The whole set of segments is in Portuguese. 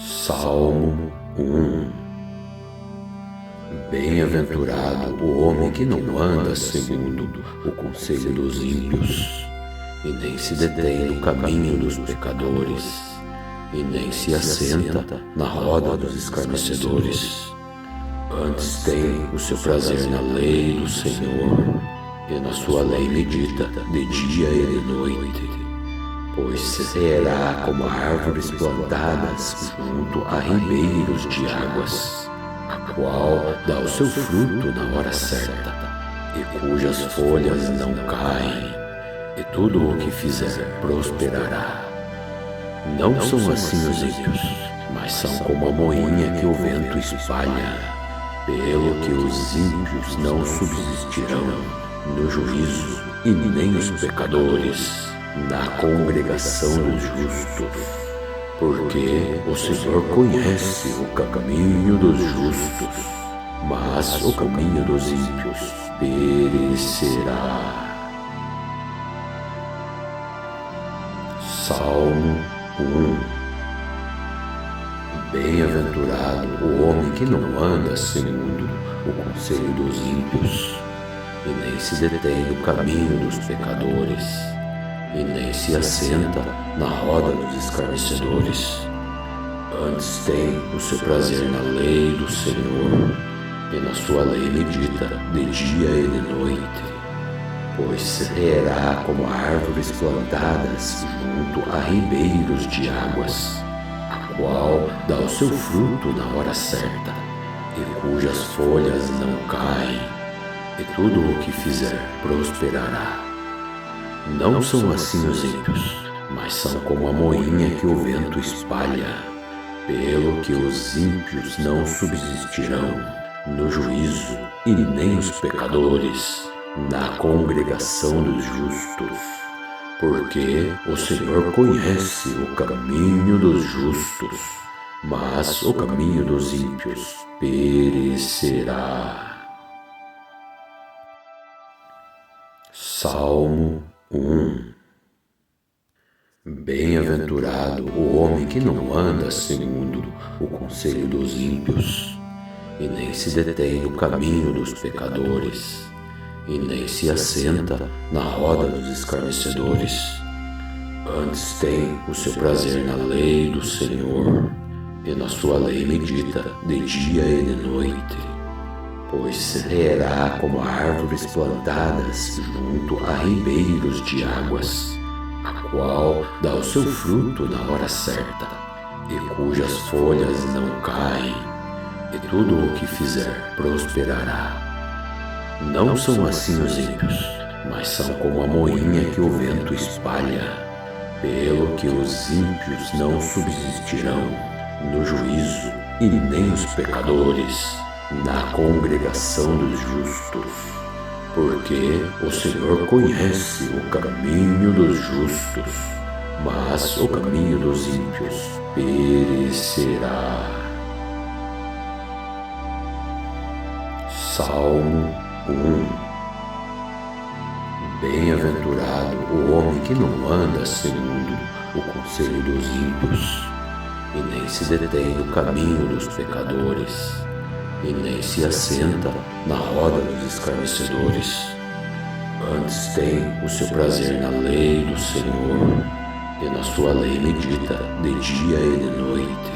Salmo 1. Bem-aventurado o homem que não anda segundo o conselho dos ímpios, e nem se detém no caminho dos pecadores, e nem se assenta na roda dos escarnecedores. Antes tem o seu prazer na lei do Senhor, e na sua lei medita de dia e de noite. Pois será como árvores plantadas junto a ribeiros de águas, a qual dá o seu fruto na hora certa, e cujas folhas não caem, e tudo o que fizer prosperará. Não são assim os ímpios, mas são como a moinha que o vento espalha. Pelo que os ímpios não subsistirão no juízo, e nem os pecadores na congregação dos justos, porque o Senhor conhece o caminho dos justos, mas o caminho dos ímpios perecerá. Salmo 1. Bem-aventurado o homem que não anda segundo o conselho dos ímpios, e nem se detém no caminho dos pecadores, e nem se assenta na roda dos escarnecedores. Antes tem o seu prazer na lei do Senhor, e na sua lei medita de dia e de noite. Pois será como árvores plantadas junto a ribeiros de águas, a qual dá o seu fruto na hora certa, e cujas folhas não caem, e tudo o que fizer prosperará. Não são assim os ímpios, mas são como a moinha que o vento espalha. Pelo que os ímpios não subsistirão no juízo, e nem os pecadores na congregação dos justos. Porque o Senhor conhece o caminho dos justos, mas o caminho dos ímpios perecerá. Salmo 1. Bem-aventurado o homem que não anda segundo o conselho dos ímpios, e nem se detém no caminho dos pecadores, e nem se assenta na roda dos escarnecedores. Antes tem o seu prazer na lei do Senhor, e na sua lei medita de dia e de noite. Pois será como árvores plantadas junto a ribeiros de águas, a qual dá o seu fruto na hora certa, e cujas folhas não caem, e tudo o que fizer prosperará. Não são assim os ímpios, mas são como a moinha que o vento espalha. Pelo que os ímpios não subsistirão no juízo, e nem os pecadores na congregação dos justos. Porque o Senhor conhece o caminho dos justos, mas o caminho dos ímpios perecerá. Salmo 1. Bem-aventurado o homem que não anda segundo o conselho dos ímpios, e nem se detém no caminho dos pecadores, e nem se assenta na roda dos escarnecedores. Antes tem o seu prazer na lei do Senhor, e na sua lei medita de dia e de noite.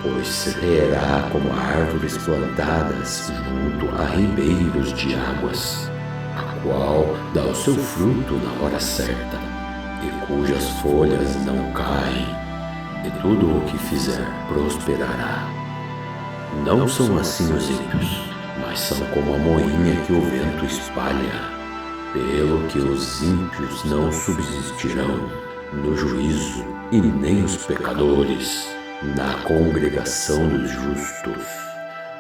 Pois será como árvores plantadas junto a ribeiros de águas, a qual dá o seu fruto na hora certa, e cujas folhas não caem, e tudo o que fizer prosperará. Não são assim os ímpios, mas são como a moinha que o vento espalha. Pelo que os ímpios não subsistirão no juízo, e nem os pecadores na congregação dos justos.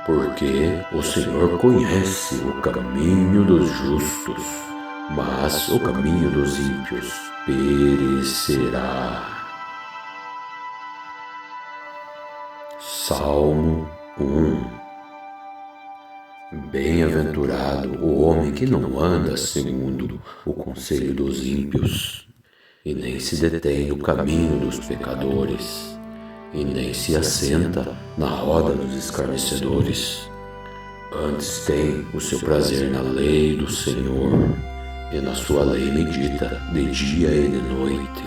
Porque o Senhor conhece o caminho dos justos, mas o caminho dos ímpios perecerá. Salmo 1. Bem-aventurado o homem que não anda segundo o conselho dos ímpios, e nem se detém no caminho dos pecadores, e nem se assenta na roda dos escarnecedores. Antes tem o seu prazer na lei do Senhor, e na sua lei medita de dia e de noite.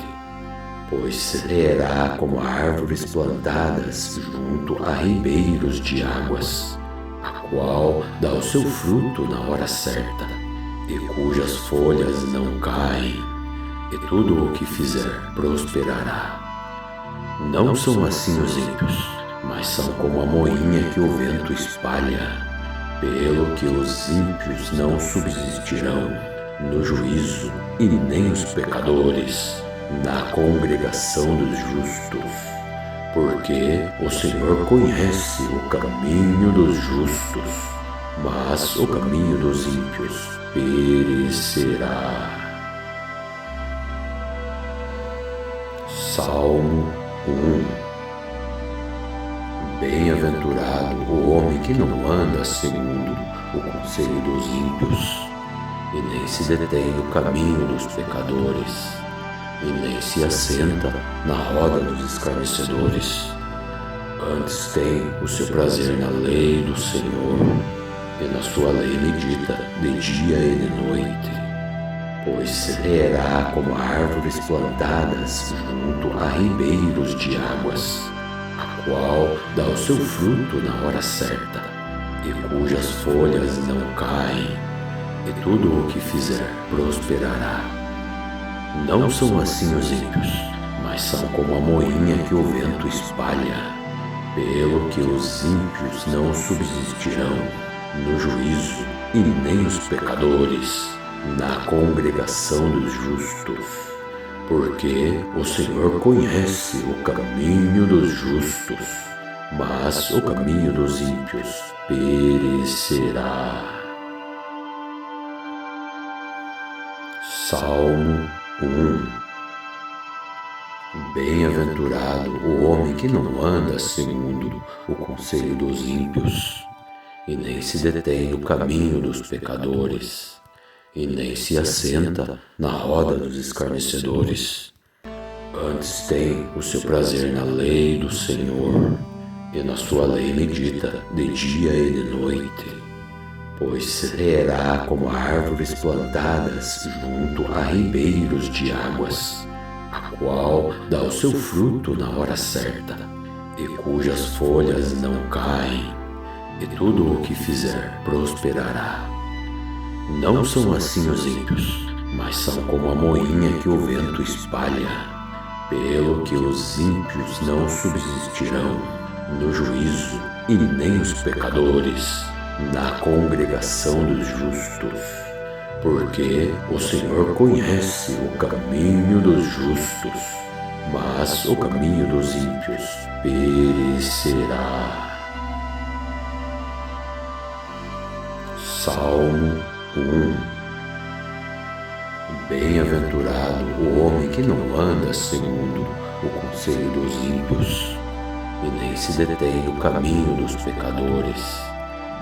Pois será como árvores plantadas junto a ribeiros de águas, a qual dá o seu fruto na hora certa, e cujas folhas não caem, e tudo o que fizer prosperará. Não são assim os ímpios, mas são como a moinha que o vento espalha. Pelo que os ímpios não subsistirão no juízo, e nem os pecadores na congregação dos justos. Porque o Senhor conhece o caminho dos justos, mas o caminho dos ímpios perecerá. Salmo 1. Bem-aventurado o homem que não anda segundo o conselho dos ímpios, e nem se detém no caminho dos pecadores, e nem se assenta na roda dos escarnecedores. Antes tem o seu prazer na lei do Senhor, e na sua lei medita de dia e de noite. Pois será como árvores plantadas junto a ribeiros de águas, a qual dá o seu fruto na hora certa, e cujas folhas não caem, e tudo o que fizer prosperará. Não são assim os ímpios, mas são como a moinha que o vento espalha. Pelo que os ímpios não subsistirão no juízo, e nem os pecadores na congregação dos justos. Porque o Senhor conhece o caminho dos justos, mas o caminho dos ímpios perecerá. Salmo 1. Bem-aventurado o homem que não anda segundo o conselho dos ímpios, e nem se detém no caminho dos pecadores, e nem se assenta na roda dos escarnecedores. Antes tem o seu prazer na lei do Senhor, e na sua lei medita de dia e de noite. Pois será como árvores plantadas junto a ribeiros de águas, a qual dá o seu fruto na hora certa, e cujas folhas não caem, e tudo o que fizer prosperará. Não são assim os ímpios, mas são como a moinha que o vento espalha. Pelo que os ímpios não subsistirão no juízo, e nem os pecadores na congregação dos justos. Porque o Senhor conhece o caminho dos justos, mas o caminho dos ímpios perecerá. Salmo 1. Bem-aventurado o homem que não anda segundo o conselho dos ímpios, e nem se detém no caminho dos pecadores,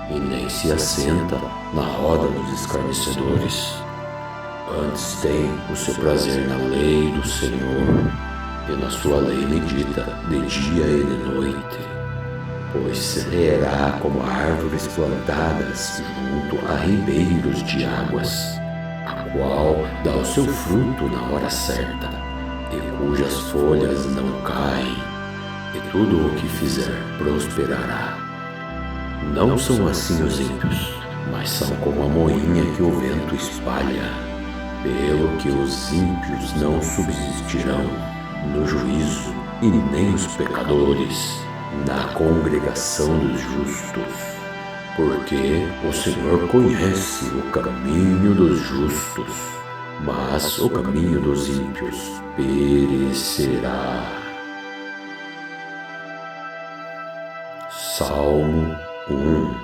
e nem se assenta na roda dos escarnecedores. Antes tem o seu prazer na lei do Senhor, e na sua lei medita de dia e de noite. Pois será como árvores plantadas junto a ribeiros de águas, a qual dá o seu fruto na hora certa, e cujas folhas não caem, e tudo o que fizer prosperará. Não são assim os ímpios, mas são como a moinha que o vento espalha. Pelo que os ímpios não subsistirão no juízo, e nem os pecadores na congregação dos justos. Porque o Senhor conhece o caminho dos justos, mas o caminho dos ímpios perecerá. Salmo 1.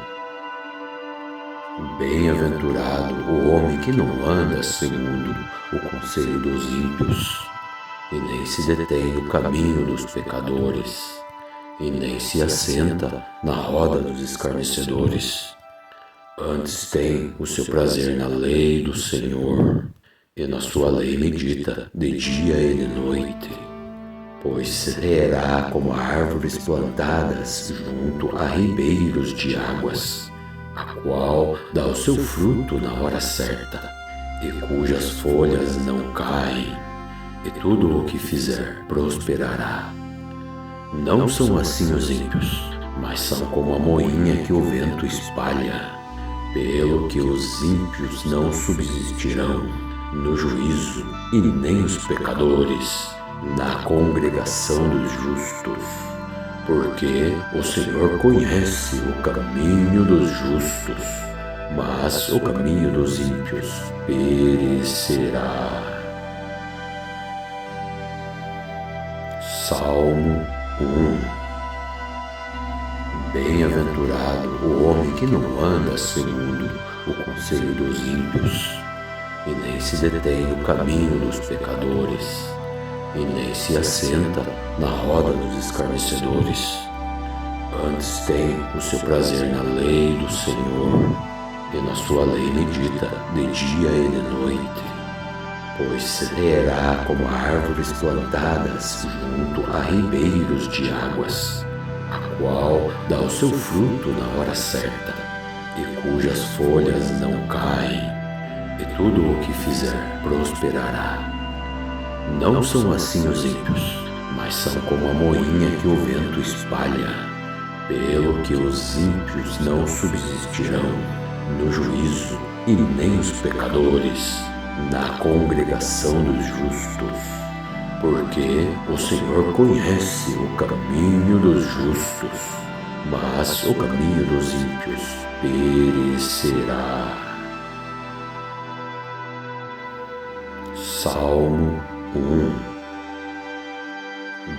Bem-aventurado o homem que não anda segundo o conselho dos ímpios, e nem se detém no caminho dos pecadores, e nem se assenta na roda dos escarnecedores. Antes tem o seu prazer na lei do Senhor, e na sua lei medita de dia e de noite. pois será como árvores plantadas junto a ribeiros de águas, a qual dá o seu fruto na hora certa, e cujas folhas não caem, e tudo o que fizer prosperará. Não são assim os ímpios, mas são como a moinha que o vento espalha, pelo que os ímpios não subsistirão no juízo, e nem os pecadores na congregação dos justos. Porque o Senhor conhece o caminho dos justos, mas o caminho dos ímpios perecerá. Salmo 1. Bem-aventurado o homem que não anda segundo o conselho dos ímpios, e nem se detém no caminho dos pecadores, e nem se assenta na roda dos escarnecedores. Antes tem o seu prazer na lei do Senhor, e na sua lei medita de dia e de noite. Pois será como árvores plantadas junto a ribeiros de águas, a qual dá o seu fruto na hora certa, e cujas folhas não caem, e tudo o que fizer prosperará. Não são assim os ímpios, mas são como a moinha que o vento espalha, pelo que os ímpios não subsistirão no juízo, e nem os pecadores na congregação dos justos. Porque o Senhor conhece o caminho dos justos, mas o caminho dos ímpios perecerá. Salmo 1.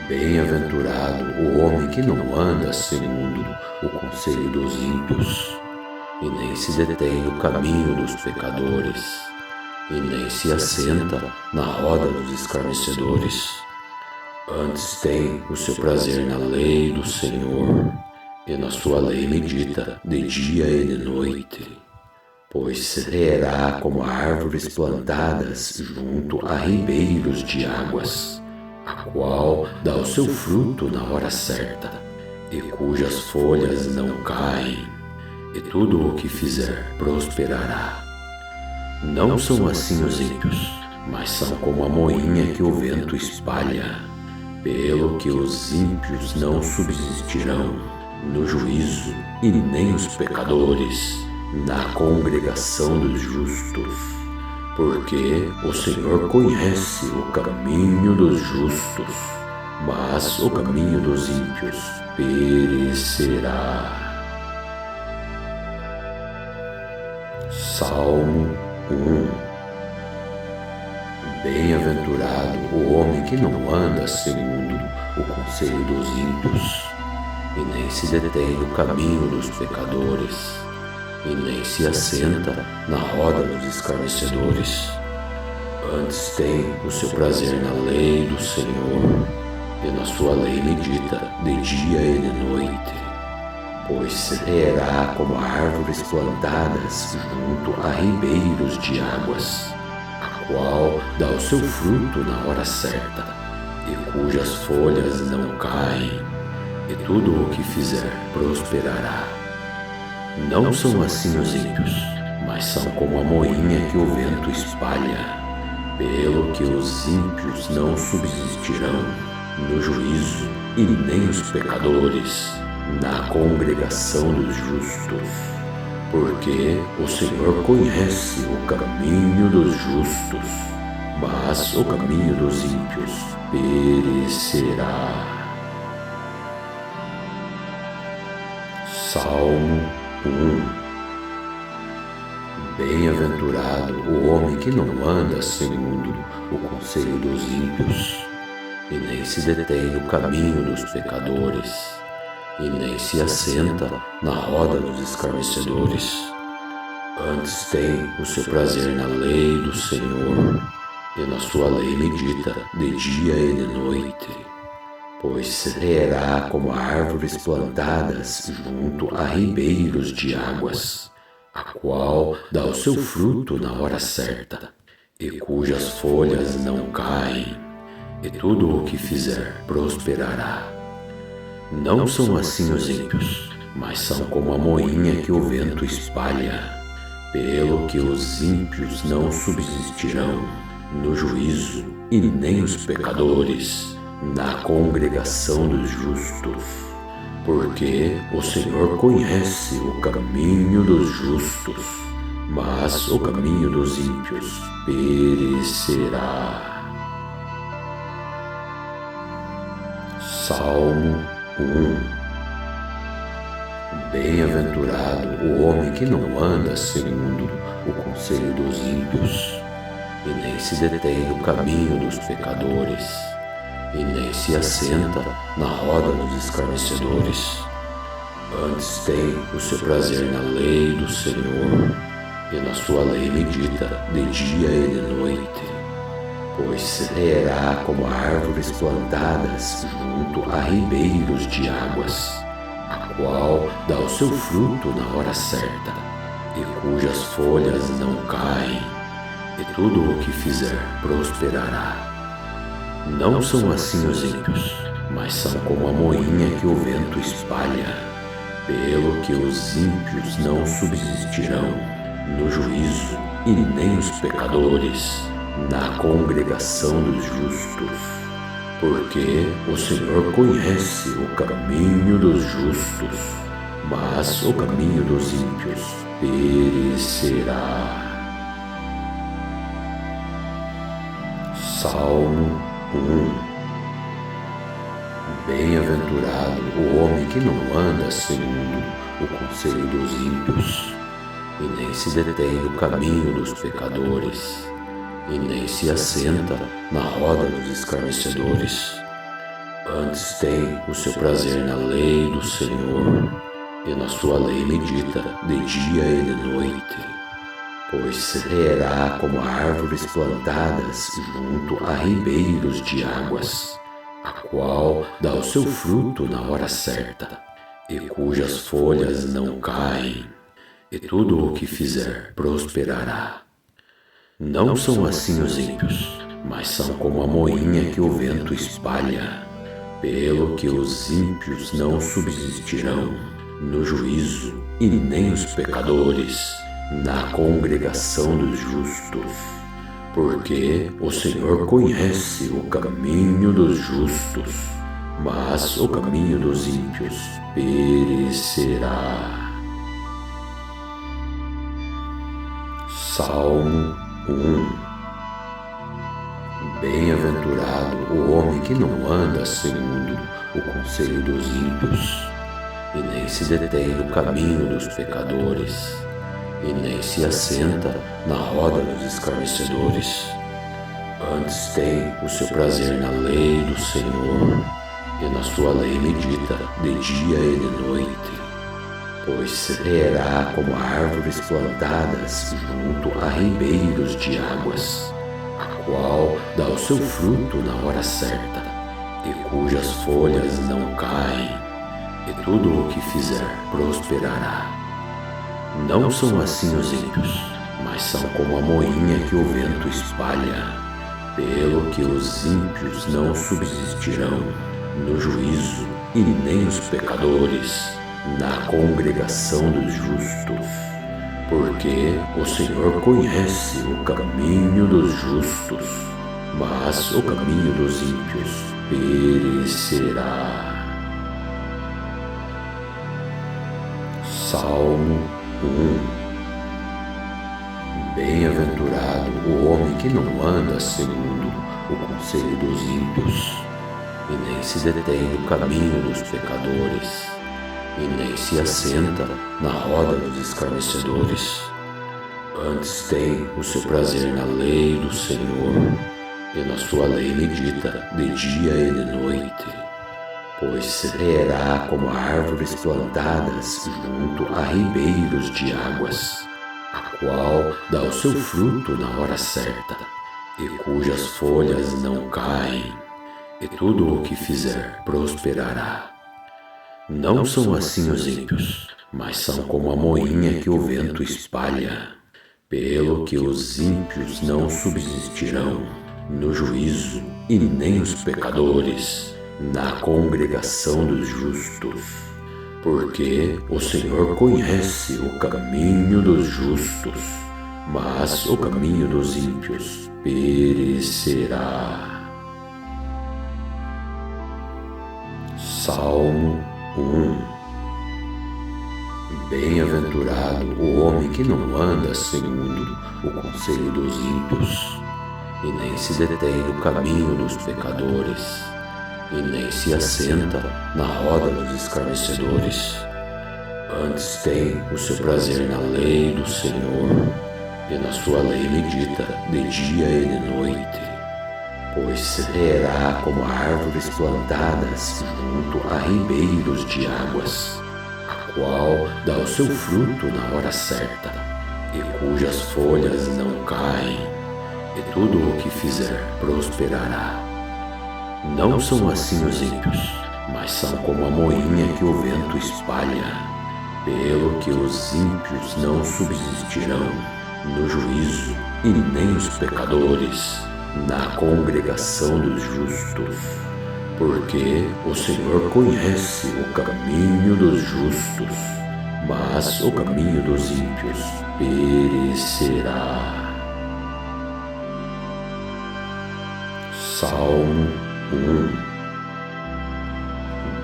Bem-aventurado o homem que não anda segundo o conselho dos ímpios, e nem se detém no caminho dos pecadores, e nem se assenta na roda dos escarnecedores. Antes tem o seu prazer na lei do Senhor, e na sua lei medita de dia e de noite. Pois será como árvores plantadas junto a ribeiros de águas, a qual dá o seu fruto na hora certa, e cujas folhas não caem, e tudo o que fizer prosperará. Não são assim os ímpios, mas são como a moinha que o vento espalha, pelo que os ímpios não subsistirão no juízo, e nem os pecadores na congregação dos justos. Porque o Senhor conhece o caminho dos justos, mas o caminho dos ímpios perecerá. Salmo 1. Bem-aventurado o homem que não anda segundo o conselho dos ímpios, e nem se detém no caminho dos pecadores, e nem se assenta na roda dos escarnecedores. Antes tem o seu prazer na lei do Senhor, e na sua lei medita de dia e de noite. Pois será como árvores plantadas junto a ribeiros de águas, a qual dá o seu fruto na hora certa, e cujas folhas não caem, e tudo o que fizer prosperará. Não são assim os ímpios, mas são como a moinha que o vento espalha, pelo que os ímpios não subsistirão no juízo, e nem os pecadores na congregação dos justos. Porque o Senhor conhece o caminho dos justos, mas o caminho dos ímpios perecerá. Salmo 1. Bem-aventurado o homem que não anda segundo o conselho dos ímpios, e nem se detém no caminho dos pecadores, e nem se assenta na roda dos escarnecedores. Antes tem o seu prazer na lei do Senhor, e na sua lei medita de dia e de noite. Pois será como árvores plantadas junto a ribeiros de águas, a qual dá o seu fruto na hora certa, e cujas folhas não caem, e tudo o que fizer prosperará. Não são assim os ímpios, mas são como a moinha que o vento espalha, pelo que os ímpios não subsistirão no juízo, e nem os pecadores na congregação dos justos. Porque o Senhor conhece o caminho dos justos, mas o caminho dos ímpios perecerá. Salmo 1. Bem-aventurado o homem que não anda segundo o conselho dos ímpios, e nem se detém no caminho dos pecadores, e nem se assenta na roda dos escarnecedores. Antes tem o seu prazer na lei do Senhor, e na sua lei medita de dia e de noite. Pois será como árvores plantadas junto a ribeiros de águas, a qual dá o seu fruto na hora certa, e cujas folhas não caem, e tudo o que fizer prosperará. Não são assim os ímpios, mas são como a moinha que o vento espalha, pelo que os ímpios não subsistirão no juízo, e nem os pecadores na congregação dos justos. Porque o Senhor conhece o caminho dos justos, mas o caminho dos ímpios perecerá. Salmo 1. Bem-aventurado o homem que não anda segundo o conselho dos ímpios, e nem se detém no caminho dos pecadores, e nem se assenta na roda dos escarnecedores. Antes tem o seu prazer na lei do Senhor, e na sua lei medita de dia e de noite. Pois será como árvores plantadas junto a ribeiros de águas, a qual dá o seu fruto na hora certa, e cujas folhas não caem, e tudo o que fizer prosperará. Não são assim os ímpios, mas são como a moinha que o vento espalha, pelo que os ímpios não subsistirão no juízo, e nem os pecadores na congregação dos justos. Porque o Senhor conhece o caminho dos justos, mas o caminho dos ímpios perecerá. Salmo 1. Bem-aventurado o homem que não anda segundo o conselho dos ímpios, e nem se detém no caminho dos pecadores, e nem se assenta na roda dos escarnecedores. Antes tem o seu prazer na lei do Senhor, e na sua lei medita de dia e de noite. Pois será como árvores plantadas junto a ribeiros de águas, a qual dá o seu fruto na hora certa, e cujas folhas não caem, e tudo o que fizer prosperará. Não são assim os ímpios, mas são como a moinha que o vento espalha, pelo que os ímpios não subsistirão no juízo, e nem os pecadores na congregação dos justos. Porque o Senhor conhece o caminho dos justos, mas o caminho dos ímpios perecerá. Salmo 1. Bem-aventurado o homem que não anda segundo o conselho dos ímpios, e nem se detém no caminho dos pecadores, e nem se assenta na roda dos escarnecedores. Antes tem o seu prazer na lei do Senhor, e na sua lei medita de dia e de noite. Pois será como árvores plantadas junto a ribeiros de águas, a qual dá o seu fruto na hora certa, e cujas folhas não caem, e tudo o que fizer prosperará. Não são assim os ímpios, mas são como a moinha que o vento espalha, pelo que os ímpios não subsistirão no juízo, e nem os pecadores na congregação dos justos. Porque o Senhor conhece o caminho dos justos, mas o caminho dos ímpios perecerá. Salmo 1. Bem-aventurado o homem que não anda segundo o conselho dos ímpios, e nem se detém no caminho dos pecadores, e nem se assenta na roda dos escarnecedores. Antes tem o seu prazer na lei do Senhor, e na sua lei medita de dia e de noite. Pois será como árvores plantadas junto a ribeiros de águas, a qual dá o seu fruto na hora certa, e cujas folhas não caem, e tudo o que fizer prosperará. Não são assim os ímpios, mas são como a moinha que o vento espalha. Pelo que os ímpios não subsistirão no juízo, e nem os pecadores na congregação dos justos. Porque o Senhor conhece o caminho dos justos, mas o caminho dos ímpios perecerá. Salmo 1.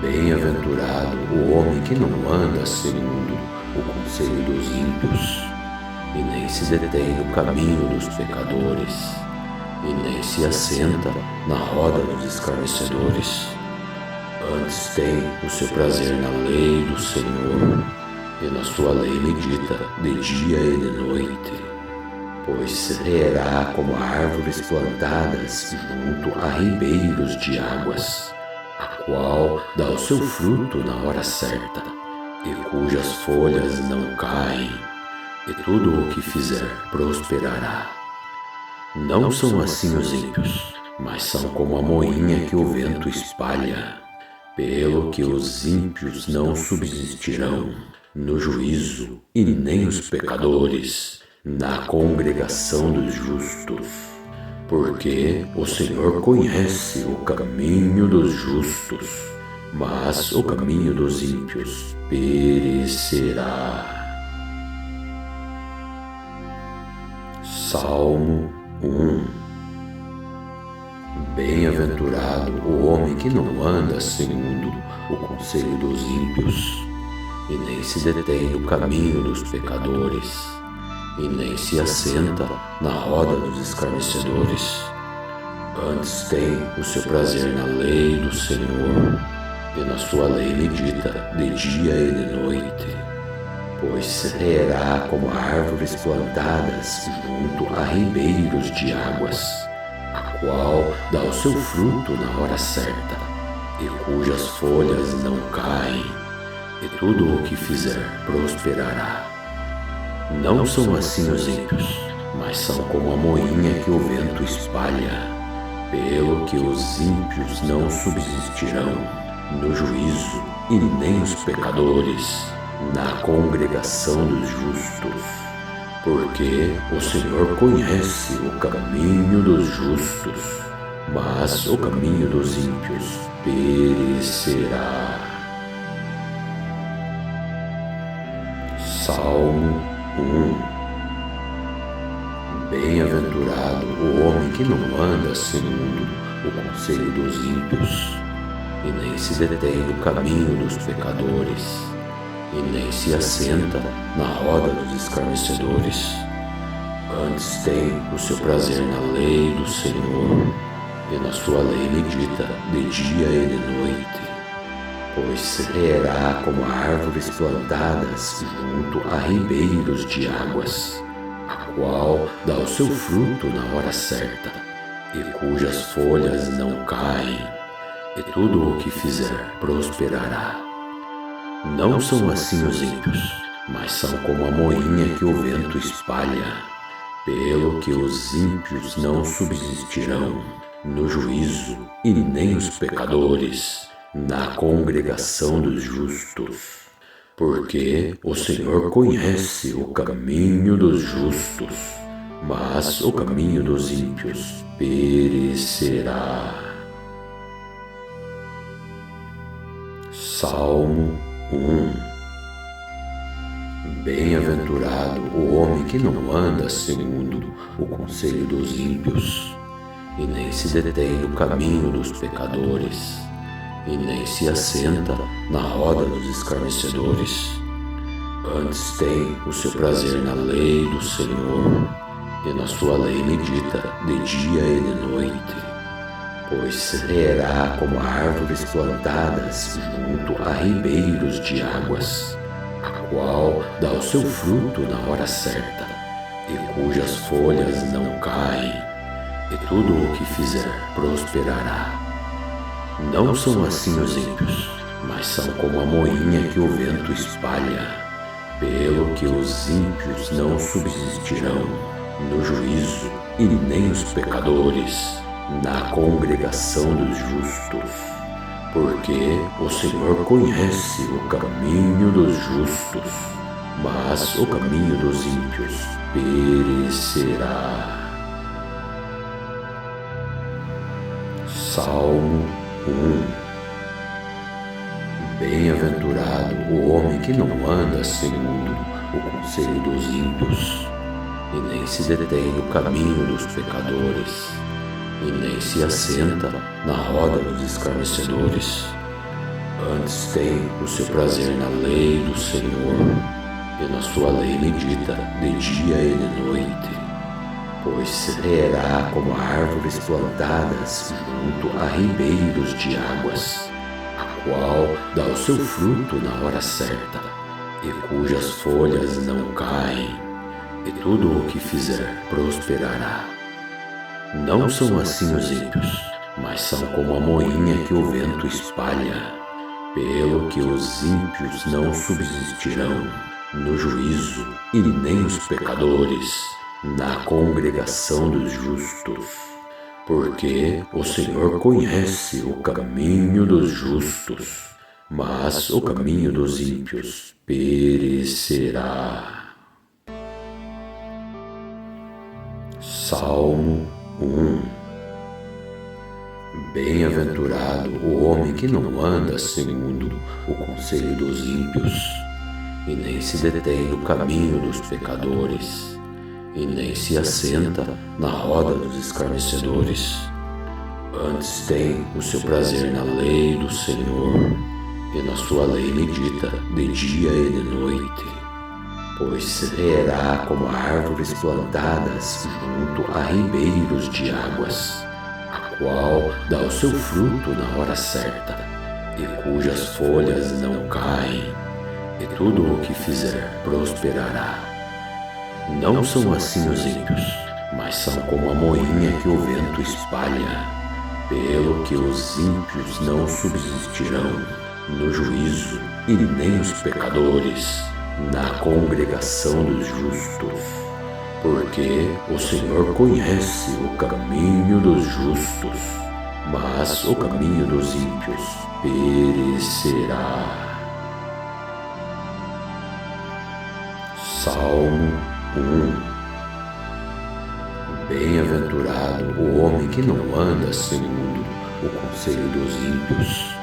Bem-aventurado o homem que não anda segundo o conselho dos ímpios, e nem se detém no caminho dos pecadores, e nem se assenta na roda dos escarnecedores. Antes tem o seu prazer na lei do Senhor, e na sua lei medita de dia e de noite. Pois será como árvores plantadas junto a ribeiros de águas, a qual dá o seu fruto na hora certa, e cujas folhas não caem, e tudo o que fizer prosperará. Não são assim os ímpios, mas são como a moinha que o vento espalha. Pelo que os ímpios não subsistirão no juízo, e nem os pecadores na congregação dos justos. Porque o Senhor conhece o caminho dos justos, mas o caminho dos ímpios perecerá. Salmo 1. Bem-aventurado o homem que não anda segundo o conselho dos ímpios, e nem se detém no caminho dos pecadores, e nem se assenta na roda dos escarnecedores. Antes tem o seu prazer na lei do Senhor, e na sua lei medita de dia e de noite. Pois será como árvores plantadas junto a ribeiros de águas, a qual dá o seu fruto na hora certa, e cujas folhas não caem, e tudo o que fizer prosperará. Não são assim os ímpios, mas são como a moinha que o vento espalha. Pelo que os ímpios não subsistirão no juízo, e nem os pecadores na congregação dos justos. Porque o Senhor conhece o caminho dos justos, mas o caminho dos ímpios perecerá. Salmo 1. Bem-aventurado o homem que não anda segundo o conselho dos ímpios, e nem se detém no caminho dos pecadores, e nem se assenta na roda dos escarnecedores. Antes tem o seu prazer na lei do Senhor, e na sua lei medita de dia e de noite. Pois será como árvores plantadas junto a ribeiros de águas, a qual dá o seu fruto na hora certa, e cujas folhas não caem, e tudo o que fizer prosperará. Não são assim os ímpios, mas são como a moinha que o vento espalha. Pelo que os ímpios não subsistirão no juízo, e nem os pecadores na congregação dos justos. Porque o Senhor conhece o caminho dos justos, mas o caminho dos ímpios perecerá. Salmo 1. Bem-aventurado o homem que não anda segundo o conselho dos ímpios, e nem se detém no caminho dos pecadores, e nem se assenta na roda dos escarnecedores. Antes tem o seu prazer na lei do Senhor, e na sua lei medita de dia e de noite. Pois será como árvores plantadas junto a ribeiros de águas, a qual dá o seu fruto na hora certa, e cujas folhas não caem, e tudo o que fizer prosperará. Não são assim os ímpios, mas são como a moinha que o vento espalha, pelo que os ímpios não subsistirão no juízo, e nem os pecadores na congregação dos justos. Porque o Senhor conhece o caminho dos justos, mas o caminho dos ímpios perecerá. Salmo 1. Bem-aventurado o homem que não anda segundo o conselho dos ímpios, e nem se detém no caminho dos pecadores, e nem se assenta na roda dos escarnecedores. Antes tem o seu prazer na lei do Senhor, e na sua lei medita de dia e de noite. Pois será como árvores plantadas junto a ribeiros de águas, a qual dá o seu fruto na hora certa, e cujas folhas não caem, e tudo o que fizer prosperará. Não são assim os ímpios, mas são como a moinha que o vento espalha, pelo que os ímpios não subsistirão no juízo, e nem os pecadores na congregação dos justos. Porque o Senhor conhece o caminho dos justos, mas o caminho dos ímpios perecerá. Salmo 1. Bem-aventurado o homem que não anda segundo o conselho dos ímpios, e nem se detém no caminho dos pecadores, e nem se assenta na roda dos escarnecedores. Antes tem o seu prazer na lei do Senhor, e na sua lei medita de dia e de noite. Pois será como árvores plantadas junto a ribeiros de águas, a qual dá o seu fruto na hora certa, e cujas folhas não caem, e tudo o que fizer prosperará. Não são assim os ímpios, mas são como a moinha que o vento espalha, pelo que os ímpios não subsistirão no juízo, e nem os pecadores na congregação dos justos. Porque o Senhor conhece o caminho dos justos, mas o caminho dos ímpios perecerá. Salmo 1. Bem-aventurado o homem que não anda segundo o conselho dos ímpios,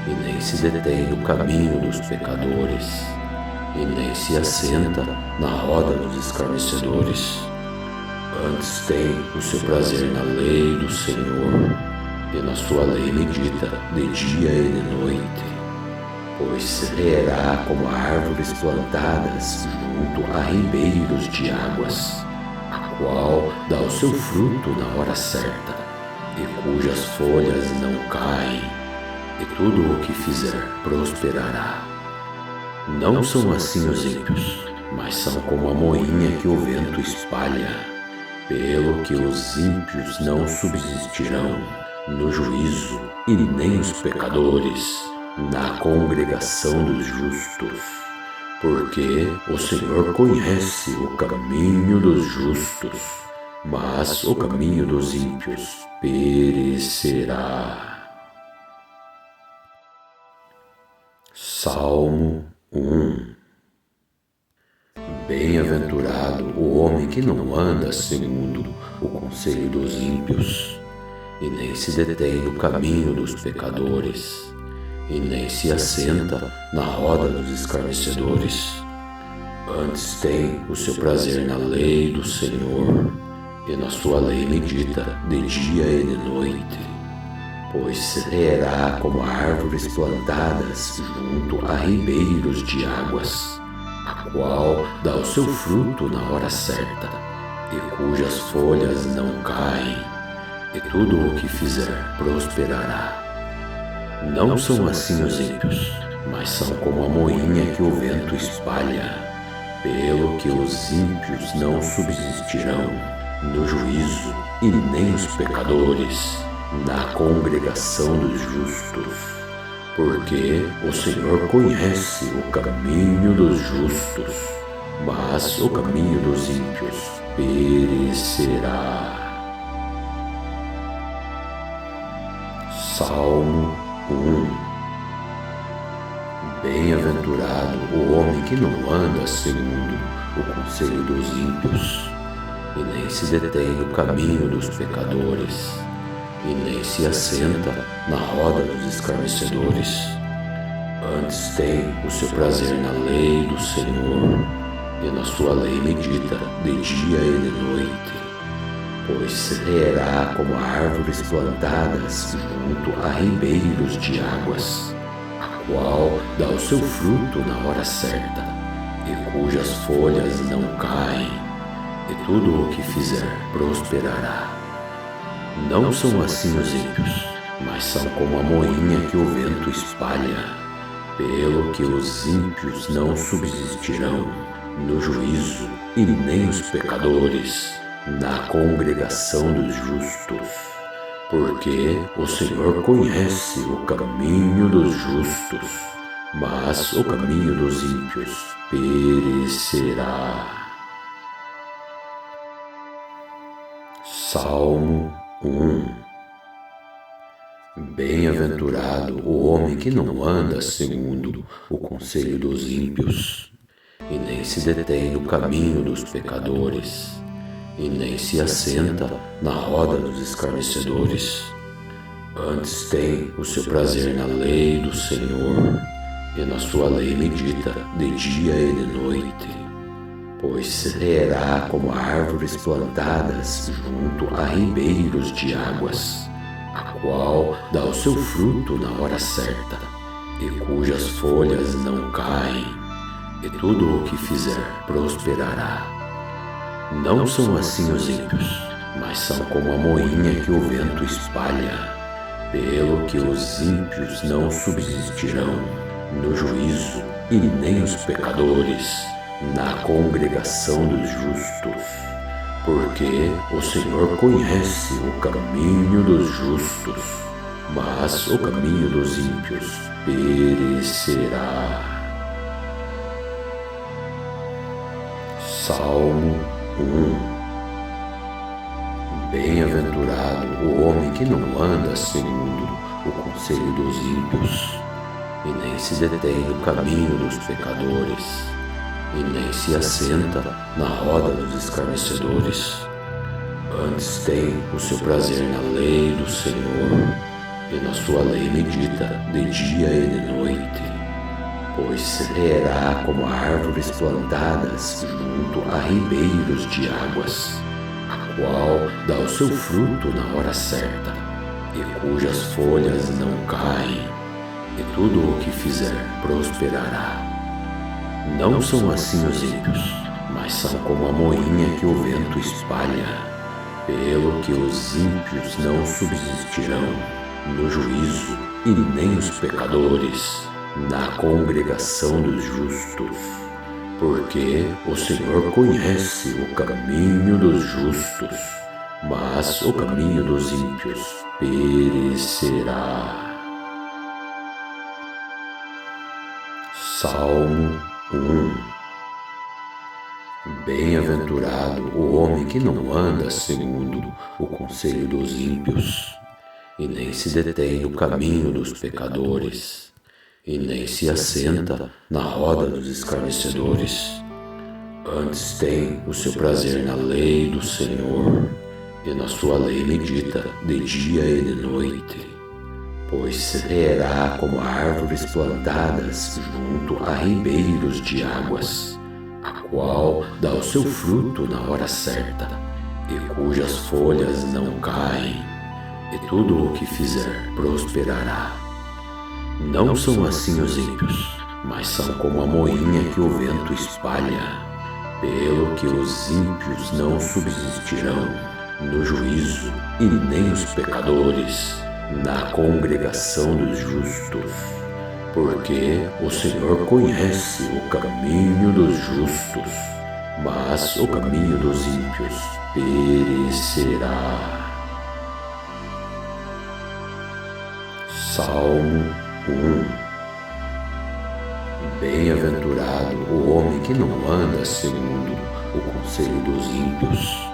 e nem se detém no caminho dos pecadores, e nem se assenta na roda dos escarnecedores. Antes tem o seu prazer na lei do Senhor, e na sua lei medita de dia e de noite. Pois será como árvores plantadas junto a ribeiros de águas, a qual dá o seu fruto na hora certa, e cujas folhas não caem, e tudo o que fizer prosperará. Não são assim os ímpios, mas são como a moinha que o vento espalha, pelo que os ímpios não subsistirão no juízo, e nem os pecadores na congregação dos justos. Porque o Senhor conhece o caminho dos justos, mas o caminho dos ímpios perecerá. Salmo 1. Bem-aventurado o homem que não anda segundo o conselho dos ímpios, e nem se detém no caminho dos pecadores, e nem se assenta na roda dos escarnecedores. Antes tem o seu prazer na lei do Senhor, e na sua lei medita de dia e de noite. Pois será como árvores plantadas junto a ribeiros de águas, a qual dá o seu fruto na hora certa, e cujas folhas não caem, e tudo o que fizer prosperará. Não são assim os ímpios, mas são como a moinha que o vento espalha. Pelo que os ímpios não subsistirão no juízo, e nem os pecadores na congregação dos justos. Porque o Senhor conhece o caminho dos justos, mas o caminho dos ímpios perecerá. Salmo 1. Bem-aventurado o homem que não anda segundo o conselho dos ímpios, e nem se detém no caminho dos pecadores, e nem se assenta na roda dos escarnecedores. Antes tem o seu prazer na lei do Senhor, e na sua lei medita de dia e de noite. Pois será como árvores plantadas junto a ribeiros de águas, qual dá o seu fruto na hora certa, e cujas folhas não caem, e tudo o que fizer prosperará. Não são assim os ímpios, mas são como a moinha que o vento espalha. Pelo que os ímpios não subsistirão no juízo, e nem os pecadores na congregação dos justos. Porque o Senhor conhece o caminho dos justos, mas o caminho dos ímpios perecerá. Salmo 1. Bem-aventurado o homem que não anda segundo o conselho dos ímpios, e nem se detém no caminho dos pecadores, e nem se assenta na roda dos escarnecedores. Antes tem o seu prazer na lei do Senhor, e na sua lei medita de dia e de noite. Pois será como árvores plantadas junto a ribeiros de águas, a qual dá o seu fruto na hora certa, e cujas folhas não caem, e tudo o que fizer prosperará. Não são assim os ímpios, mas são como a moinha que o vento espalha. Pelo que os ímpios não subsistirão no juízo, e nem os pecadores na congregação dos justos. Porque o Senhor conhece o caminho dos justos, mas o caminho dos ímpios perecerá. Salmo 1. Bem-aventurado o homem que não anda segundo o conselho dos ímpios, e nem se detém no caminho dos pecadores, e nem se assenta na roda dos escarnecedores. Antes tem o seu prazer na lei do Senhor, e na sua lei medita de dia e de noite. Pois será como árvores plantadas junto a ribeiros de águas, a qual dá o seu fruto na hora certa, e cujas folhas não caem, e tudo o que fizer prosperará. Não são assim os ímpios, mas são como a moinha que o vento espalha. Pelo que os ímpios não subsistirão no juízo, e nem os pecadores na congregação dos justos. Porque o Senhor conhece o caminho dos justos, mas o caminho dos ímpios perecerá. Salmo 1. Bem-aventurado o homem que não anda segundo o conselho dos ímpios, e nem se detém no caminho dos pecadores, e nem se assenta na roda dos escarnecedores. Antes tem o seu prazer na lei do Senhor, e na sua lei medita de dia e de noite. Pois será como árvores plantadas junto a ribeiros de águas, a qual dá o seu fruto na hora certa, e cujas folhas não caem, e tudo o que fizer prosperará. Não são assim os ímpios, mas são como a moinha que o vento espalha. Pelo que os ímpios não subsistirão no juízo, e nem os pecadores na congregação dos justos. Porque o Senhor conhece o caminho dos justos, mas o caminho dos ímpios perecerá. Salmo 1. Bem-aventurado o homem que não anda segundo o conselho dos ímpios,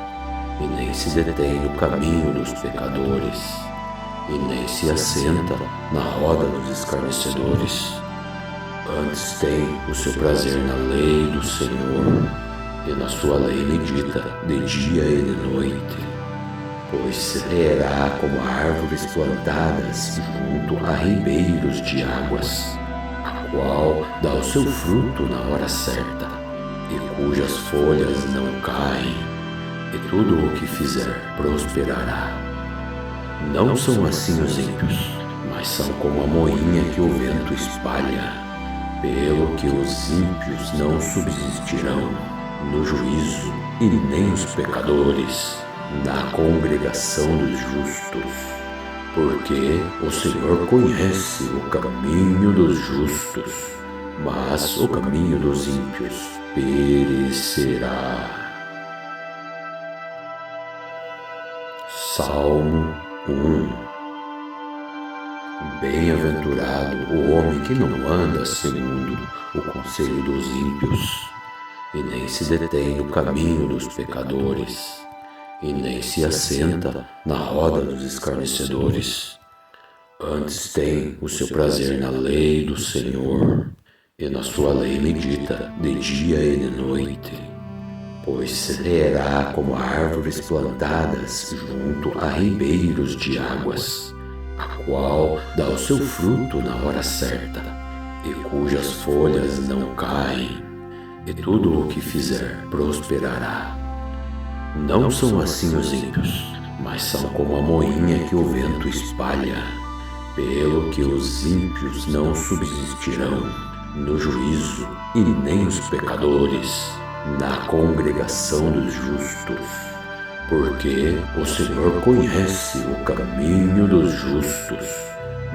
e nem se detém no caminho dos pecadores, e nem se assenta na roda dos escarnecedores. Antes tem o seu prazer na lei do Senhor, e na sua lei medita de dia e de noite. Pois será como árvores plantadas junto a ribeiros de águas, a qual dá o seu fruto na hora certa, e cujas folhas não caem, e tudo o que fizer prosperará. Não são assim os ímpios, mas são como a moinha que o vento espalha. Pelo que os ímpios não subsistirão no juízo, e nem os pecadores na congregação dos justos. Porque o Senhor conhece o caminho dos justos, mas o caminho dos ímpios perecerá. Salmo 1. Bem-aventurado o homem que não anda segundo o conselho dos ímpios, e nem se detém no caminho dos pecadores, e nem se assenta na roda dos escarnecedores. Antes tem o seu prazer na lei do Senhor, e na sua lei medita de dia e de noite. Pois será como árvores plantadas junto a ribeiros de águas, a qual dá o seu fruto na hora certa, e cujas folhas não caem, e tudo o que fizer prosperará. Não são assim os ímpios, mas são como a moinha que o vento espalha. Pelo que os ímpios não subsistirão no juízo, e nem os pecadores na congregação dos justos. Porque o Senhor conhece o caminho dos justos,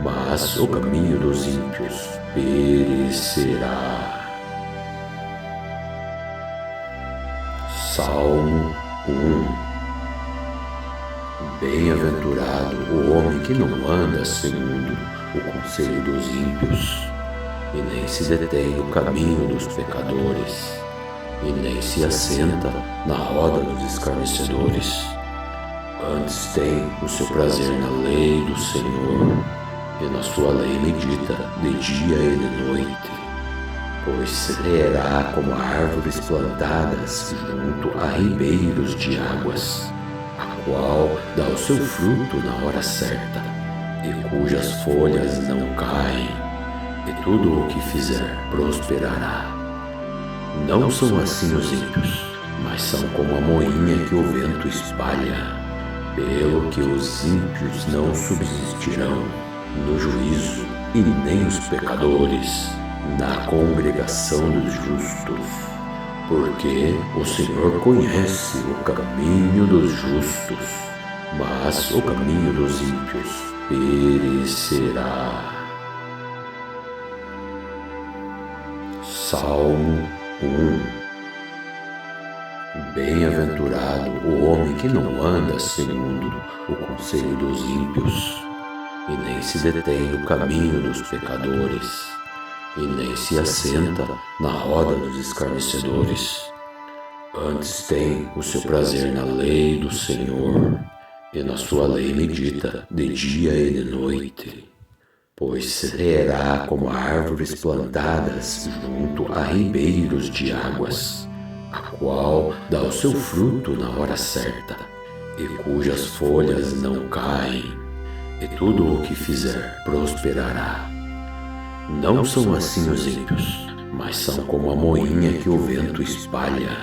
mas o caminho dos ímpios perecerá. Salmo 1. Bem-aventurado o homem que não anda segundo o conselho dos ímpios, e nem se detém no caminho dos pecadores, e nem se assenta na roda dos escarnecedores. Antes tem o seu prazer na lei do Senhor, e na sua lei medita de dia e de noite. Pois será como árvores plantadas junto a ribeiros de águas, a qual dá o seu fruto na hora certa, e cujas folhas não caem, e tudo o que fizer prosperará. Não são assim os ímpios, mas são como a moinha que o vento espalha. Pelo que os ímpios não subsistirão no juízo, e nem os pecadores na congregação dos justos. Porque o Senhor conhece o caminho dos justos, mas o caminho dos ímpios perecerá. Salmo 1. Bem-aventurado o homem que não anda segundo o conselho dos ímpios, e nem se detém no caminho dos pecadores, e nem se assenta na roda dos escarnecedores. Antes tem o seu prazer na lei do Senhor, e na sua lei medita de dia e de noite. Pois será como árvores plantadas junto a ribeiros de águas, a qual dá o seu fruto na hora certa, e cujas folhas não caem, e tudo o que fizer prosperará. Não são assim os ímpios, mas são como a moinha que o vento espalha,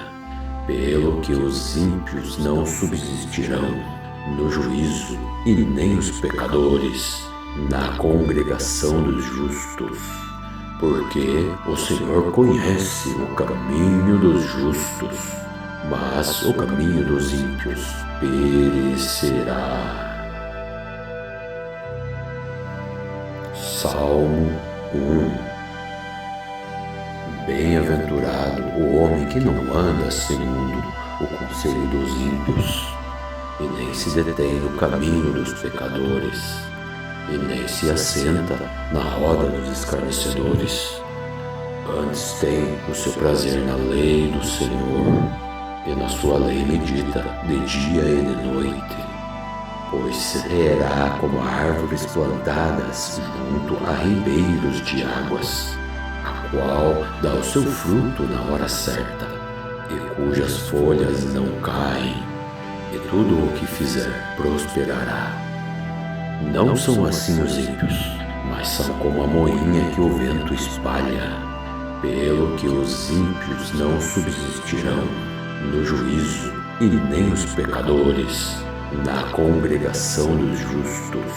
pelo que os ímpios não subsistirão no juízo, e nem os pecadores na congregação dos justos. Porque o Senhor conhece o caminho dos justos, mas o caminho dos ímpios perecerá. Salmo 1. Bem-aventurado o homem que não anda segundo o conselho dos ímpios, e nem se detém no caminho dos pecadores, e nem se assenta na roda dos escarnecedores. Antes tem o seu prazer na lei do Senhor, e na sua lei medita de dia e de noite. Pois será como árvores plantadas junto a ribeiros de águas, a qual dá o seu fruto na hora certa, e cujas folhas não caem, e tudo o que fizer prosperará. Não são assim os ímpios, mas são como a moinha que o vento espalha, pelo que os ímpios não subsistirão no juízo, e nem os pecadores na congregação dos justos.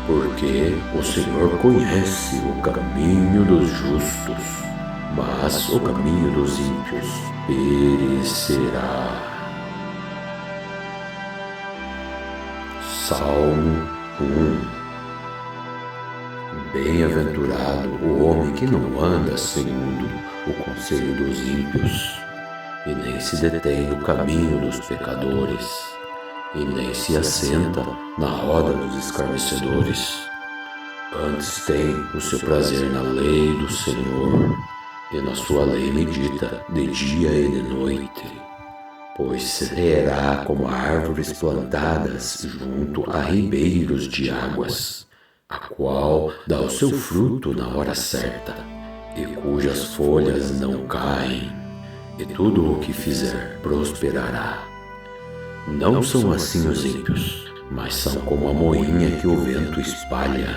Porque o Senhor conhece o caminho dos justos, mas o caminho dos ímpios perecerá. Salmo 1. Bem-aventurado o homem que não anda segundo o conselho dos ímpios, e nem se detém no caminho dos pecadores, e nem se assenta na roda dos escarnecedores. Antes tem o seu prazer na lei do Senhor, e na sua lei medita de dia e de noite. Pois será como árvores plantadas junto a ribeiros de águas, a qual dá o seu fruto na hora certa, e cujas folhas não caem, e tudo o que fizer prosperará. Não são assim os ímpios, mas são como a moinha que o vento espalha,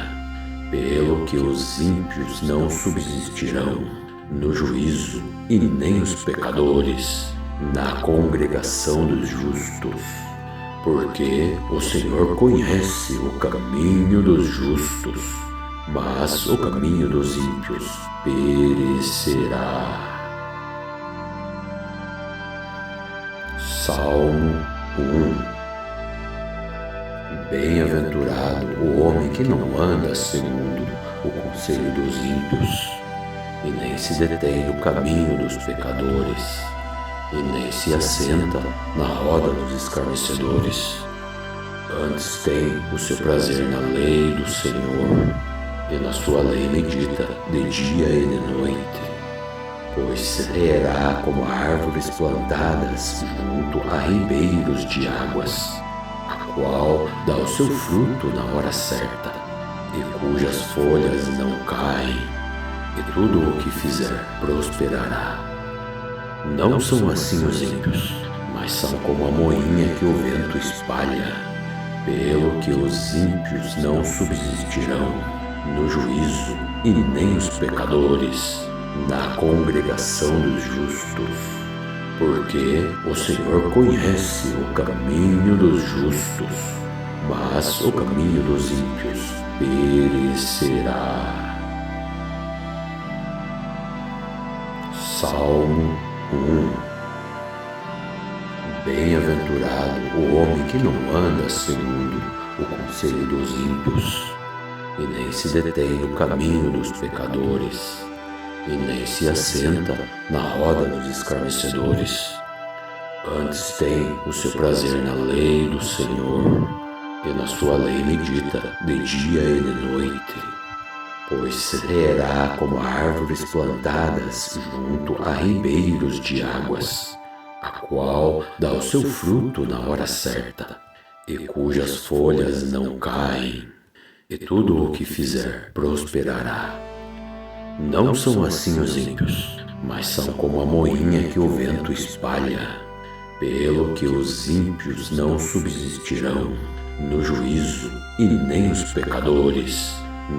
pelo que os ímpios não subsistirão no juízo, e nem os pecadores na congregação dos justos. Porque o Senhor conhece o caminho dos justos, mas o caminho dos ímpios perecerá. Salmo 1. Bem-aventurado o homem que não anda segundo o conselho dos ímpios, e nem se detém no caminho dos pecadores, e nem se assenta na roda dos escarnecedores. Antes tem o seu prazer na lei do Senhor, e na sua lei medita de dia e de noite. Pois será como árvores plantadas junto a ribeiros de águas, a qual dá o seu fruto na hora certa, e cujas folhas não caem, e tudo o que fizer prosperará. Não são assim os ímpios, mas são como a moinha que o vento espalha, pelo que os ímpios não subsistirão no juízo, e nem os pecadores na congregação dos justos. Porque o Senhor conhece o caminho dos justos, mas o caminho dos ímpios perecerá. Salmo 1. Bem-aventurado o homem que não anda segundo o conselho dos ímpios, e nem se detém no caminho dos pecadores, e nem se assenta na roda dos escarnecedores. Antes tem o seu prazer na lei do Senhor, e na sua lei medita de dia e de noite. Pois será como árvores plantadas junto a ribeiros de águas, a qual dá o seu fruto na hora certa, e cujas folhas não caem, e tudo o que fizer prosperará. Não são assim os ímpios, mas são como a moinha que o vento espalha, pelo que os ímpios não subsistirão no juízo, e nem os pecadores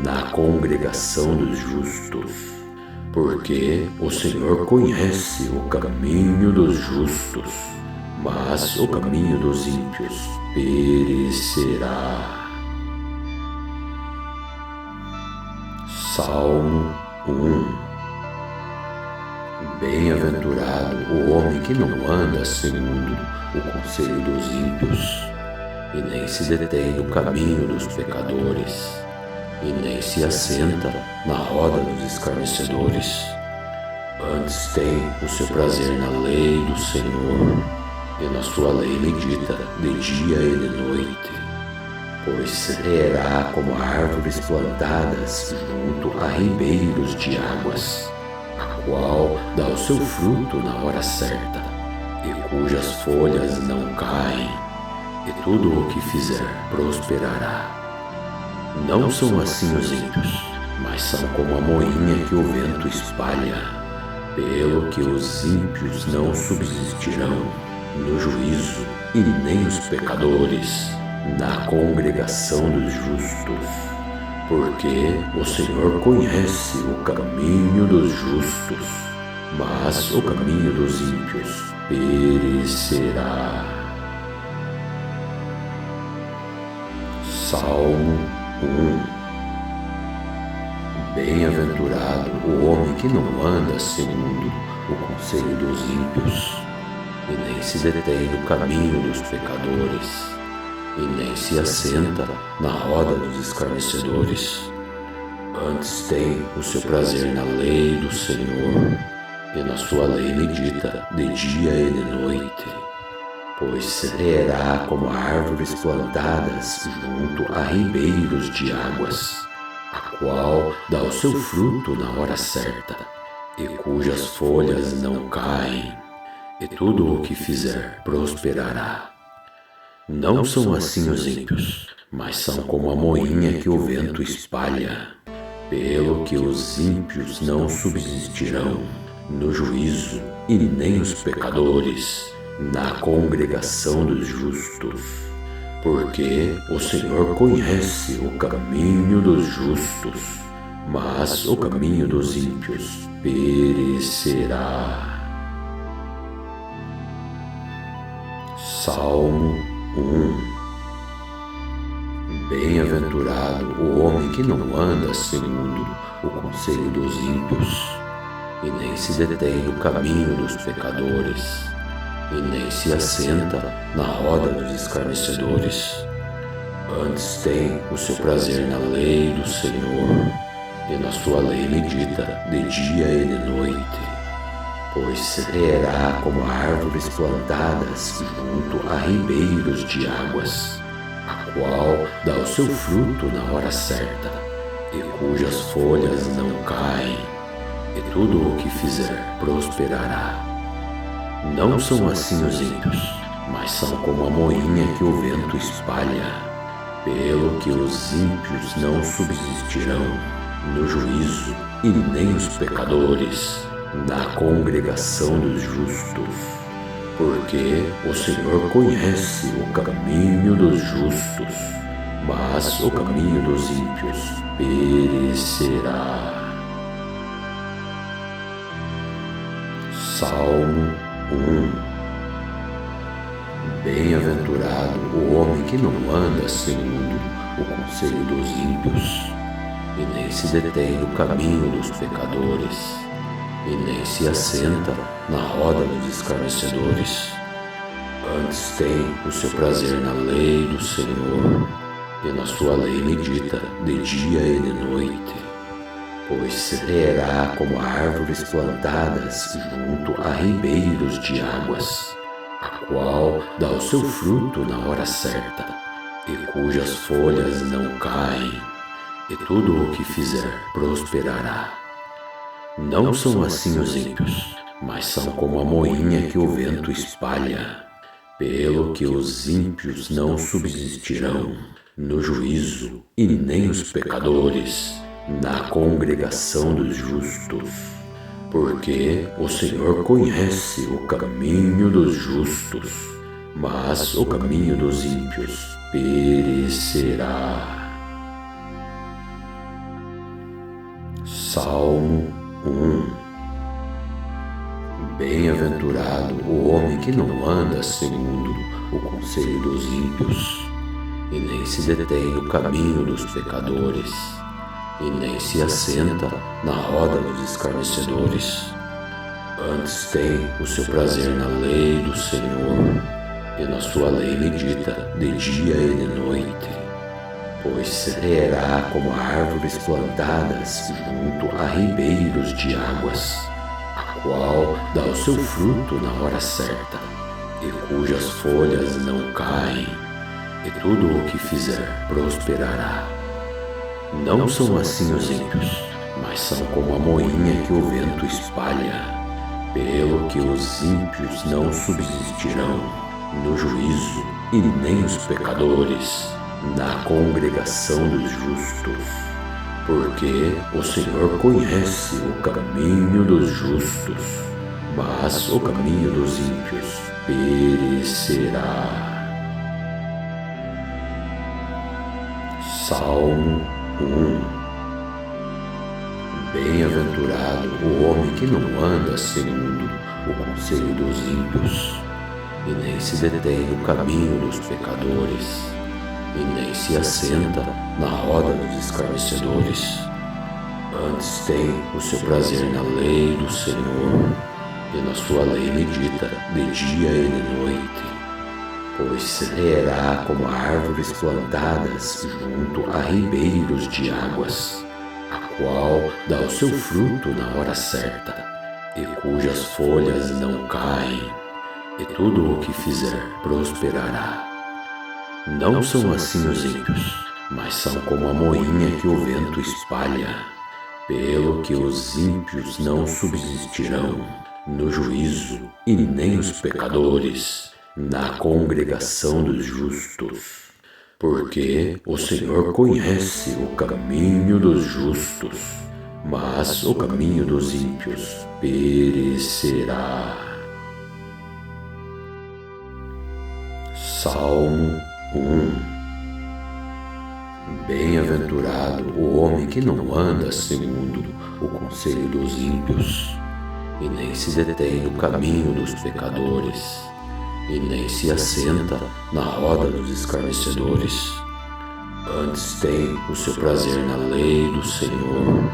na congregação dos justos. Porque o Senhor conhece o caminho dos justos, mas o caminho dos ímpios perecerá. Salmo 1. Bem-aventurado o homem que não anda segundo o conselho dos ímpios, e nem se detém no caminho dos pecadores, e nem se assenta na roda dos escarnecedores. Antes tem o seu prazer na lei do Senhor, e na sua lei medita de dia e de noite. Pois será como árvores plantadas junto a ribeiros de águas, a qual dá o seu fruto na hora certa, e cujas folhas não caem, e tudo o que fizer prosperará. Não são assim os ímpios, mas são como a moinha que o vento espalha, pelo que os ímpios não subsistirão no juízo, e nem os pecadores na congregação dos justos. Porque o Senhor conhece o caminho dos justos, mas o caminho dos ímpios perecerá. Salmo 1. Bem-aventurado o homem que não anda segundo o conselho dos ímpios, e nem se detém no caminho dos pecadores, e nem se assenta na roda dos escarnecedores. Antes tem o seu prazer na lei do Senhor, e na sua lei medita de dia e de noite. Pois será como árvores plantadas junto a ribeiros de águas, a qual dá o seu fruto na hora certa, e cujas folhas não caem, e tudo o que fizer prosperará. Não são assim os ímpios, mas são como a moinha que o vento espalha, pelo que os ímpios não subsistirão no juízo, e nem os pecadores na congregação dos justos. Porque o Senhor conhece o caminho dos justos, mas o caminho dos ímpios perecerá. Salmo 1. Bem-aventurado o homem que não anda segundo o conselho dos ímpios, e nem se detém no caminho dos pecadores, e nem se assenta na roda dos escarnecedores. Antes tem o seu prazer na lei do Senhor, e na sua lei medita de dia e de noite. Pois será como árvores plantadas junto a ribeiros de águas, a qual dá o seu fruto na hora certa, e cujas folhas não caem, e tudo o que fizer prosperará. Não são assim os ímpios, mas são como a moinha que o vento espalha, pelo que os ímpios não subsistirão no juízo, e nem os pecadores na congregação dos justos. Porque o Senhor conhece o caminho dos justos, mas o caminho dos ímpios perecerá. Salmo 1. Bem-aventurado o homem que não anda segundo o conselho dos ímpios, e nem se detém no caminho dos pecadores, e nem se assenta na roda dos escarnecedores. Antes tem o seu prazer na lei do Senhor, e na sua lei medita de dia e de noite. Pois será como árvores plantadas junto a ribeiros de águas, a qual dá o seu fruto na hora certa, e cujas folhas não caem, e tudo o que fizer prosperará. Não são assim os ímpios, mas são como a moinha que o vento espalha, pelo que os ímpios não subsistirão no juízo, e nem os pecadores na congregação dos justos. porque o Senhor conhece o caminho dos justos, mas o caminho dos ímpios perecerá. Salmo 1. Bem-aventurado o homem que não anda segundo o conselho dos ímpios, e nem se detém no caminho dos pecadores, e nem se assenta na roda dos escarnecedores. Antes tem o seu prazer na lei do Senhor, e na sua lei medita de dia e de noite. Pois será como árvores plantadas junto a ribeiros de águas, a qual dá o seu fruto na hora certa, e cujas folhas não caem, e tudo o que fizer prosperará. Não são assim os ímpios, mas são como a moinha que o vento espalha. Pelo que os ímpios não subsistirão no juízo, e nem os pecadores na congregação dos justos. Porque o Senhor conhece o caminho dos justos, mas o caminho dos ímpios perecerá. Salmo 1. Bem-aventurado o homem que não anda segundo o conselho dos ímpios, e nem se detém no caminho dos pecadores, e nem se assenta na roda dos escarnecedores. Antes tem o seu prazer na lei do Senhor, e na sua lei medita de dia e de noite. Pois será como árvores plantadas junto a ribeiros de águas, a qual dá o seu fruto na hora certa, e cujas folhas não caem, e tudo o que fizer prosperará. Não são assim os ímpios, mas são como a moinha que o vento espalha. Pelo que os ímpios não subsistirão no juízo, e nem os pecadores na congregação dos justos. Porque o Senhor conhece o caminho dos justos, mas o caminho dos ímpios perecerá. Salmo 1. Bem-aventurado o homem que não anda segundo o conselho dos ímpios, e nem se detém no caminho dos pecadores, e nem se assenta na roda dos escarnecedores. Antes tem o seu prazer na lei do Senhor,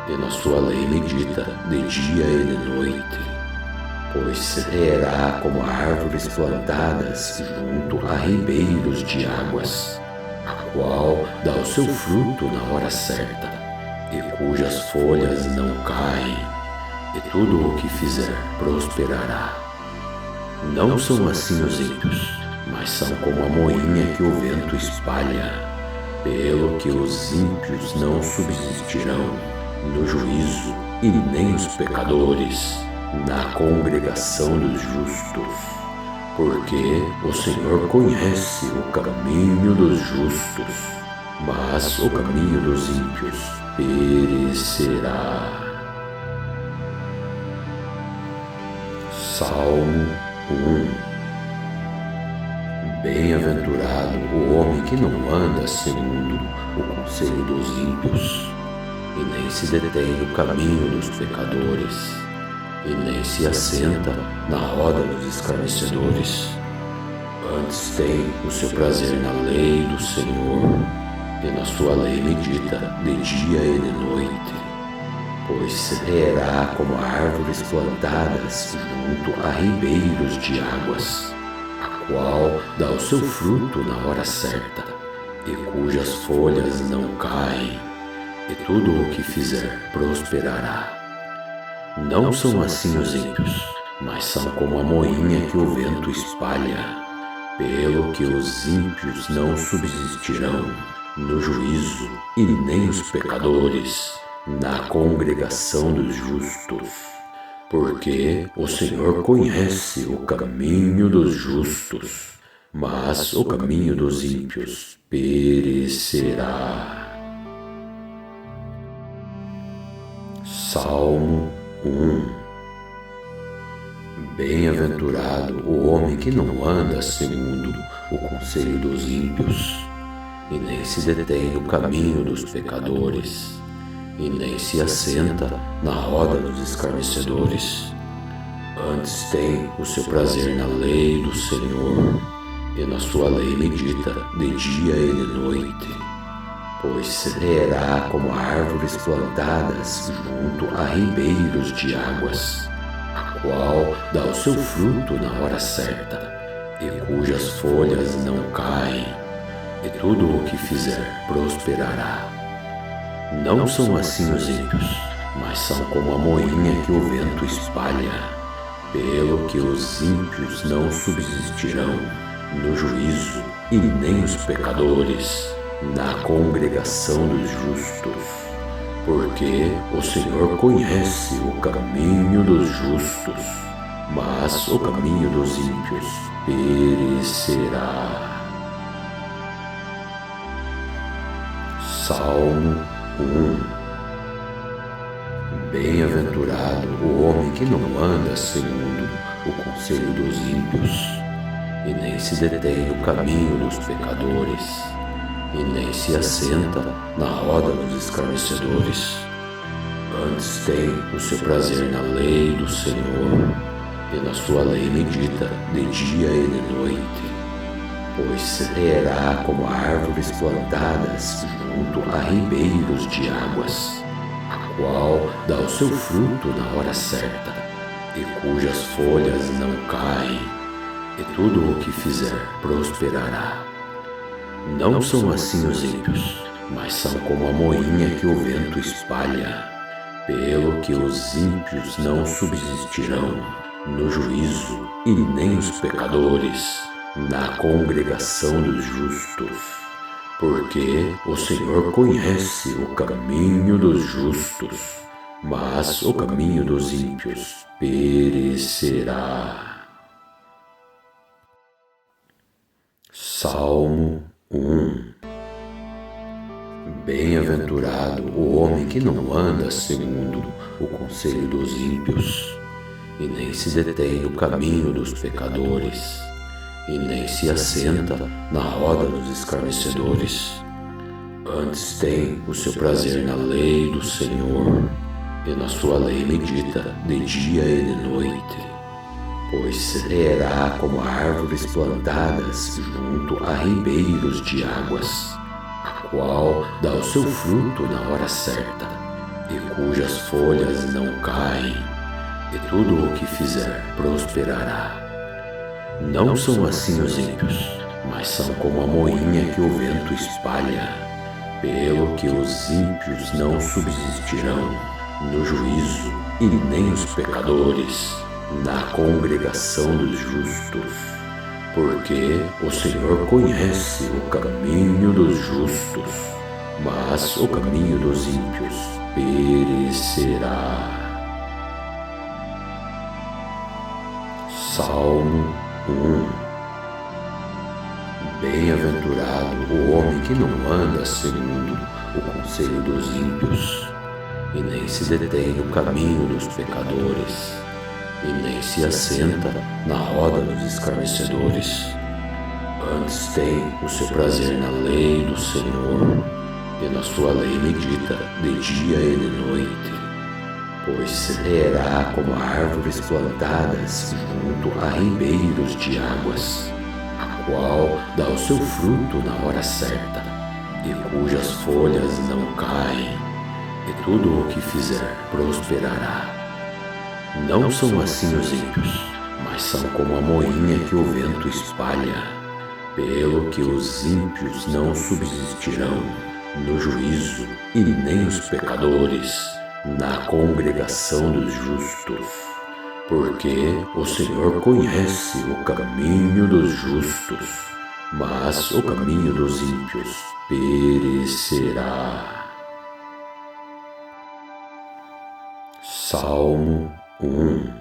e na sua lei medita de dia e de noite. Pois será como árvores plantadas junto a ribeiros de águas, a qual dá o seu fruto na hora certa, e cujas folhas não caem, e tudo o que fizer prosperará. Não são assim os ímpios, mas são como a moinha que o vento espalha. Pelo que os ímpios não subsistirão no juízo, e nem os pecadores na congregação dos justos. Porque o Senhor conhece o caminho dos justos, mas o caminho dos ímpios perecerá. Salmo 1. Bem-aventurado o homem que não anda segundo o conselho dos ímpios, e nem se detém no caminho dos pecadores, e nem se assenta na roda dos escarnecedores. Antes tem o seu prazer na lei do Senhor, e na sua lei medita de dia e de noite. Pois será como árvores plantadas junto a ribeiros de águas, a qual dá o seu fruto na hora certa, e cujas folhas não caem, e tudo o que fizer prosperará. Não são assim os ímpios, mas são como a moinha que o vento espalha. Pelo que os ímpios não subsistirão no juízo, e nem os pecadores na congregação dos justos. Porque o Senhor conhece o caminho dos justos, mas o caminho dos ímpios perecerá. Salmo 1. Bem-aventurado o homem que não anda segundo o conselho dos ímpios, e nem se detém no caminho dos pecadores, e nem se assenta na roda dos escarnecedores. Antes tem o seu prazer na lei do Senhor, e na sua lei medita de dia e de noite. Pois será como árvores plantadas junto a ribeiros de águas, a qual dá o seu fruto na hora certa, e cujas folhas não caem, e tudo o que fizer prosperará. Não são assim os ímpios, mas são como a moinha que o vento espalha. Pelo que os ímpios não subsistirão no juízo, e nem os pecadores na congregação dos justos. Porque o Senhor conhece o caminho dos justos, mas o caminho dos ímpios perecerá. Salmo 1. Bem-aventurado o homem que não anda segundo o conselho dos ímpios, e nem se detém no caminho dos pecadores, e nem se assenta na roda dos escarnecedores. Antes tem o seu prazer na lei do Senhor, e na sua lei medita de dia e de noite. Pois será como árvores plantadas junto a ribeiros de águas, a qual dá o seu fruto na hora certa, e cujas folhas não caem, e tudo o que fizer prosperará. Não são assim os ímpios, mas são como a moinha que o vento espalha. Pelo que os ímpios não subsistirão no juízo, e nem os pecadores na congregação dos justos. Porque o Senhor conhece o caminho dos justos, mas o caminho dos ímpios perecerá. Salmo 1. Bem-aventurado o homem que não anda segundo o conselho dos ímpios, e nem se detém no caminho dos pecadores, e nem se assenta na roda dos escarnecedores. Antes tem o seu prazer na lei do Senhor, e na sua lei medita de dia e de noite. Pois será como árvores plantadas junto a ribeiros de águas, a qual dá o seu fruto na hora certa, e cujas folhas não caem, e tudo o que fizer prosperará. Não são assim os ímpios, mas são como a moinha que o vento espalha. Pelo que os ímpios não subsistirão no juízo, e nem os pecadores na congregação dos justos. Porque o Senhor conhece o caminho dos justos, mas o caminho dos ímpios perecerá. Salmo 1. Bem-aventurado o homem que não anda segundo o conselho dos ímpios, e nem se detém no caminho dos pecadores, e nem se assenta na roda dos escarnecedores. Antes tem o seu prazer na lei do Senhor, e na sua lei medita de dia e de noite. Pois será como árvores plantadas junto a ribeiros de águas, a qual dá o seu fruto na hora certa, e cujas folhas não caem, e tudo o que fizer prosperará. Não são assim os ímpios, mas são como a moinha que o vento espalha. Pelo que os ímpios não subsistirão no juízo, e nem os pecadores na congregação dos justos. Porque o Senhor conhece o caminho dos justos, mas o caminho dos ímpios perecerá. Salmo 1.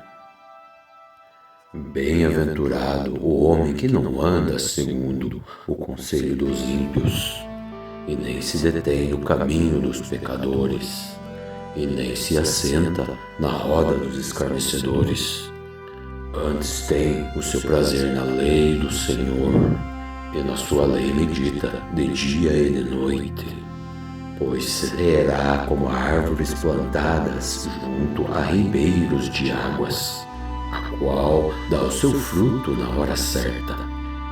Bem-aventurado o homem que não anda segundo o conselho dos ímpios, e nem se detém no caminho dos pecadores, e nem se assenta na roda dos escarnecedores. Antes tem o seu prazer na lei do Senhor, e na sua lei medita de dia e de noite. Pois será como árvores plantadas junto a ribeiros de águas, a qual dá o seu fruto na hora certa,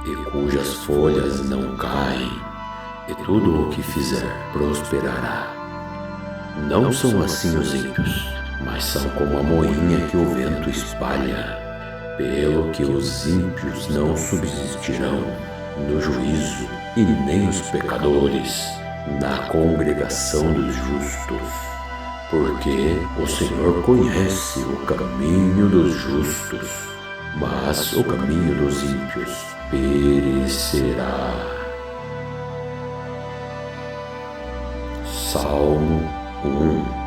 e cujas folhas não caem, e tudo o que fizer prosperará. Não são assim os ímpios, mas são como a moinha que o vento espalha, pelo que os ímpios não subsistirão no juízo, e nem os pecadores na congregação dos justos. Porque o Senhor conhece o caminho dos justos, mas o caminho dos ímpios perecerá. Salmo 1.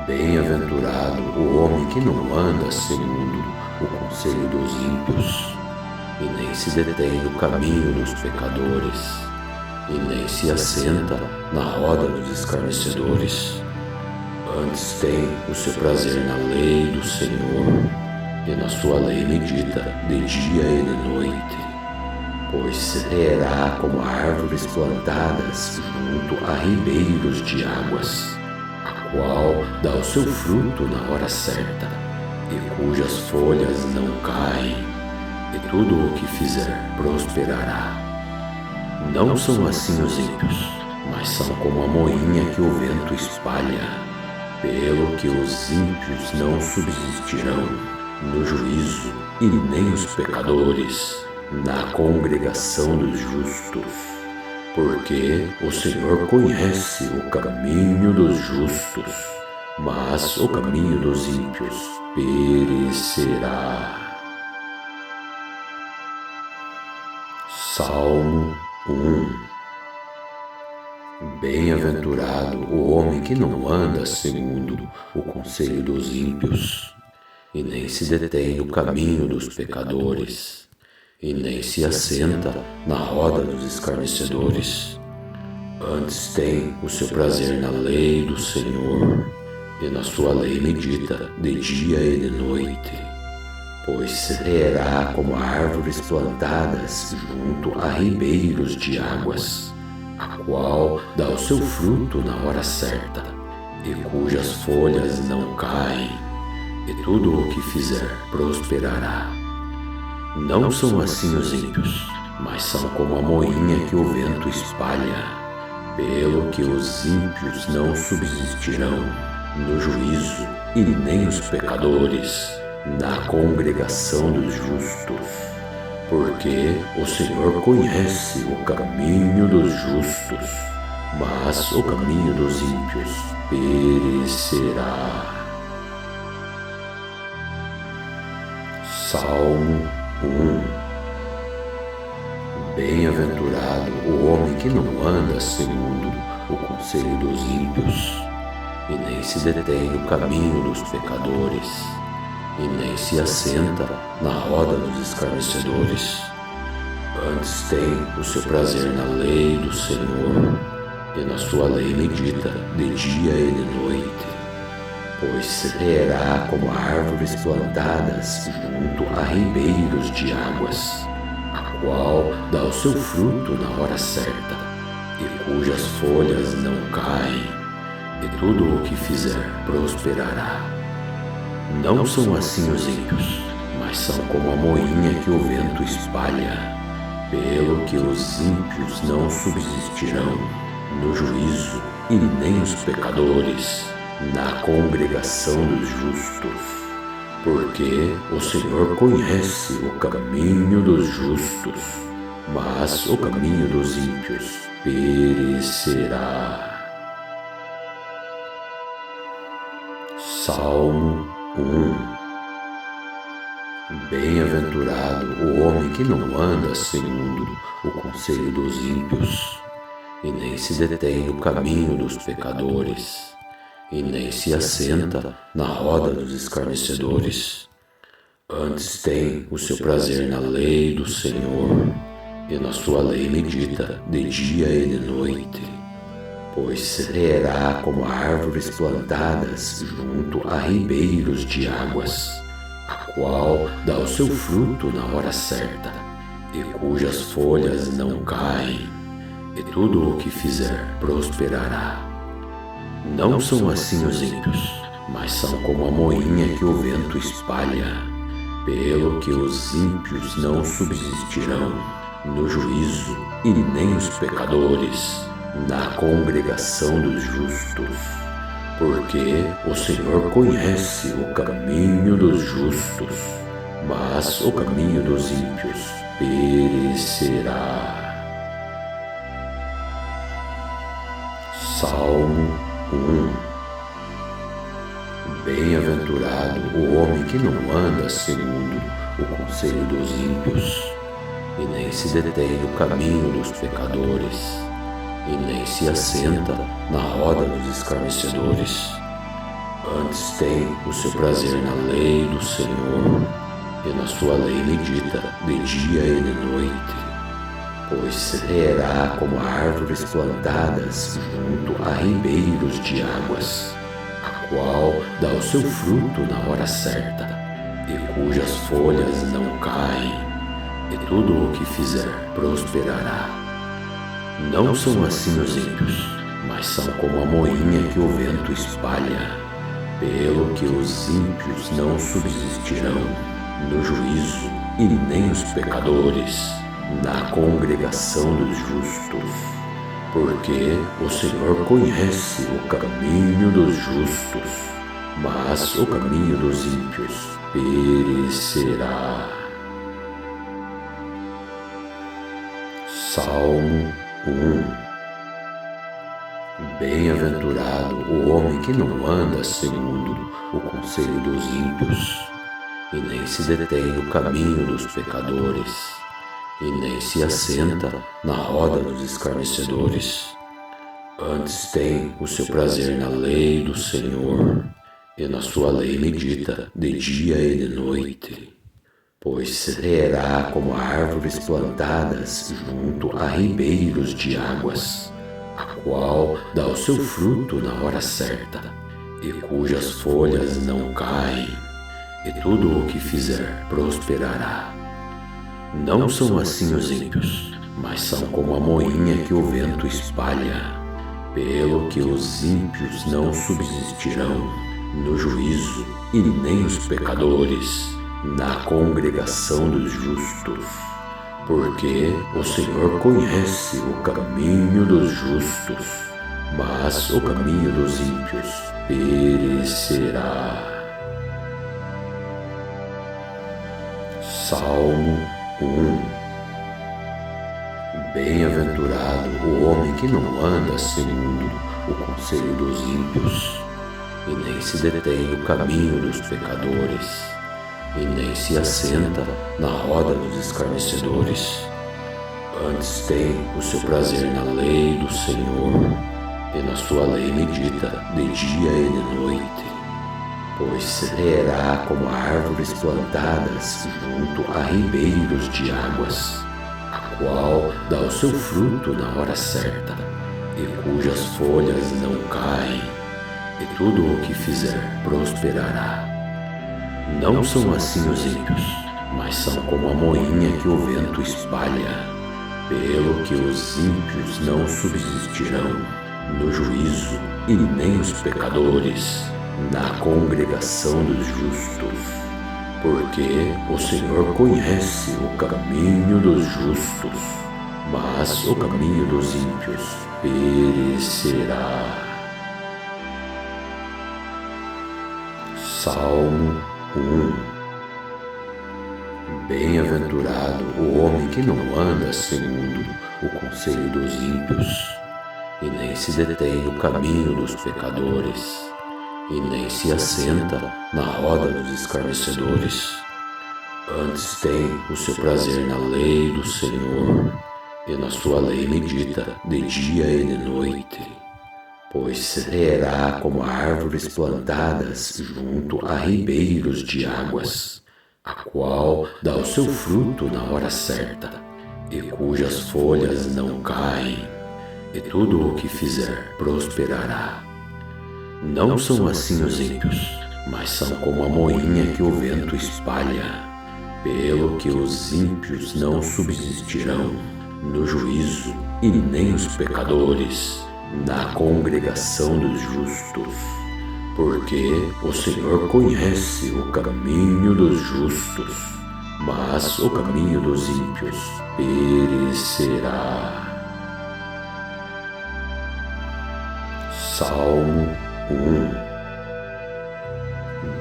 Bem-aventurado o homem que não anda segundo o conselho dos ímpios, e nem se detém no caminho dos pecadores, e nem se assenta na roda dos escarnecedores. Antes tem o seu prazer na lei do Senhor, e na sua lei medita de dia e de noite. Pois será como árvores plantadas junto a ribeiros de águas, a qual dá o seu fruto na hora certa, e cujas folhas não caem, e tudo o que fizer prosperará. Não são assim os ímpios, mas são como a moinha que o vento espalha, pelo que os ímpios não subsistirão no juízo, e nem os pecadores na congregação dos justos. Porque o Senhor conhece o caminho dos justos, mas o caminho dos ímpios perecerá. Salmo 1. Bem-aventurado o homem que não anda segundo o conselho dos ímpios, e nem se detém no caminho dos pecadores, e nem se assenta na roda dos escarnecedores. Antes tem o seu prazer na lei do Senhor, e na sua lei medita de dia e de noite. Pois será como árvores plantadas junto a ribeiros de águas, a qual dá o seu fruto na hora certa, e cujas folhas não caem, e tudo o que fizer prosperará. Não são assim os ímpios, mas são como a moinha que o vento espalha, pelo que os ímpios não subsistirão no juízo, e nem os pecadores na congregação dos justos. Porque o Senhor conhece o caminho dos justos, mas o caminho dos ímpios perecerá. Salmo 1. Bem-aventurado o homem que não anda segundo o conselho dos ímpios, e nem se detém no caminho dos pecadores, e nem se assenta na roda dos escarnecedores. Antes tem o seu prazer na lei do Senhor, e na sua lei medita de dia e de noite. Pois será como árvores plantadas junto a ribeiros de águas, a qual dá o seu fruto na hora certa, e cujas folhas não caem, e tudo o que fizer prosperará. Não são assim os ímpios, mas são como a moinha que o vento espalha, pelo que os ímpios não subsistirão no juízo, e nem os pecadores na congregação dos justos. Porque o Senhor conhece o caminho dos justos, mas o caminho dos ímpios perecerá. Salmo 1. Bem-aventurado o homem que não anda segundo o conselho dos ímpios, e nem se detém no caminho dos pecadores, e nem se assenta na roda dos escarnecedores. Antes tem o seu prazer na lei do Senhor, e na sua lei medita de dia e de noite. Pois será como árvores plantadas junto a ribeiros de águas, a qual dá o seu fruto na hora certa, e cujas folhas não caem, e tudo o que fizer prosperará. Não são assim os ímpios, mas são como a moinha que o vento espalha, pelo que os ímpios não subsistirão no juízo, e nem os pecadores na congregação dos justos. Porque o Senhor conhece o caminho dos justos, mas o caminho dos ímpios perecerá. Salmo 1. Bem-aventurado o homem que não anda segundo o conselho dos ímpios, e nem se detém no caminho dos pecadores, e nem se assenta na roda dos escarnecedores. Antes tem o seu prazer na lei do Senhor, e na sua lei medita de dia e de noite. Pois será como árvores plantadas junto a ribeiros de águas, a qual dá o seu fruto na hora certa, e cujas folhas não caem, e tudo o que fizer prosperará. Não são assim os ímpios, mas são como a moinha que o vento espalha, pelo que os ímpios não subsistirão no juízo, e nem os pecadores na congregação dos justos. Porque o Senhor conhece o caminho dos justos, mas o caminho dos ímpios perecerá. Salmo 1. Bem-aventurado o homem que não anda segundo o conselho dos ímpios, e nem se detém no caminho dos pecadores, e nem se assenta na roda dos escarnecedores. Antes tem o seu prazer na lei do Senhor, e na sua lei medita de dia e de noite. Pois será como árvores plantadas junto a ribeiros de águas, a qual dá o seu fruto na hora certa, e cujas folhas não caem, e tudo o que fizer prosperará. Não são assim os ímpios, mas são como a moinha que o vento espalha, pelo que os ímpios não subsistirão no juízo, e nem os pecadores na congregação dos justos. Porque o Senhor conhece o caminho dos justos, mas o caminho dos ímpios perecerá. Salmo 1. Bem-aventurado o homem que não anda segundo o conselho dos ímpios, e nem se detém no caminho dos pecadores, e nem se assenta na roda dos escarnecedores. Antes tem o seu prazer na lei do Senhor, e na sua lei medita de dia e de noite. Pois será como árvores plantadas junto a ribeiros de águas, a qual dá o seu fruto na hora certa, e cujas folhas não caem, e tudo o que fizer prosperará. Não são assim os ímpios, mas são como a moinha que o vento espalha, pelo que os ímpios não subsistirão no juízo, e nem os pecadores na congregação dos justos. Porque o Senhor conhece o caminho dos justos, mas o caminho dos ímpios perecerá. Salmo 1. Bem-aventurado o homem que não anda segundo o conselho dos ímpios, e nem se detém no caminho dos pecadores, e nem se assenta na roda dos escarnecedores. Antes tem o seu prazer na lei do Senhor, e na sua lei medita de dia e de noite. Pois será como árvores plantadas junto a ribeiros de águas, a qual dá o seu fruto na hora certa, e cujas folhas não caem, e tudo o que fizer prosperará. Não são assim os ímpios, mas são como a moinha que o vento espalha, pelo que os ímpios não subsistirão no juízo, e nem os pecadores na congregação dos justos. Porque o Senhor conhece o caminho dos justos, mas o caminho dos ímpios perecerá. Salmo 1.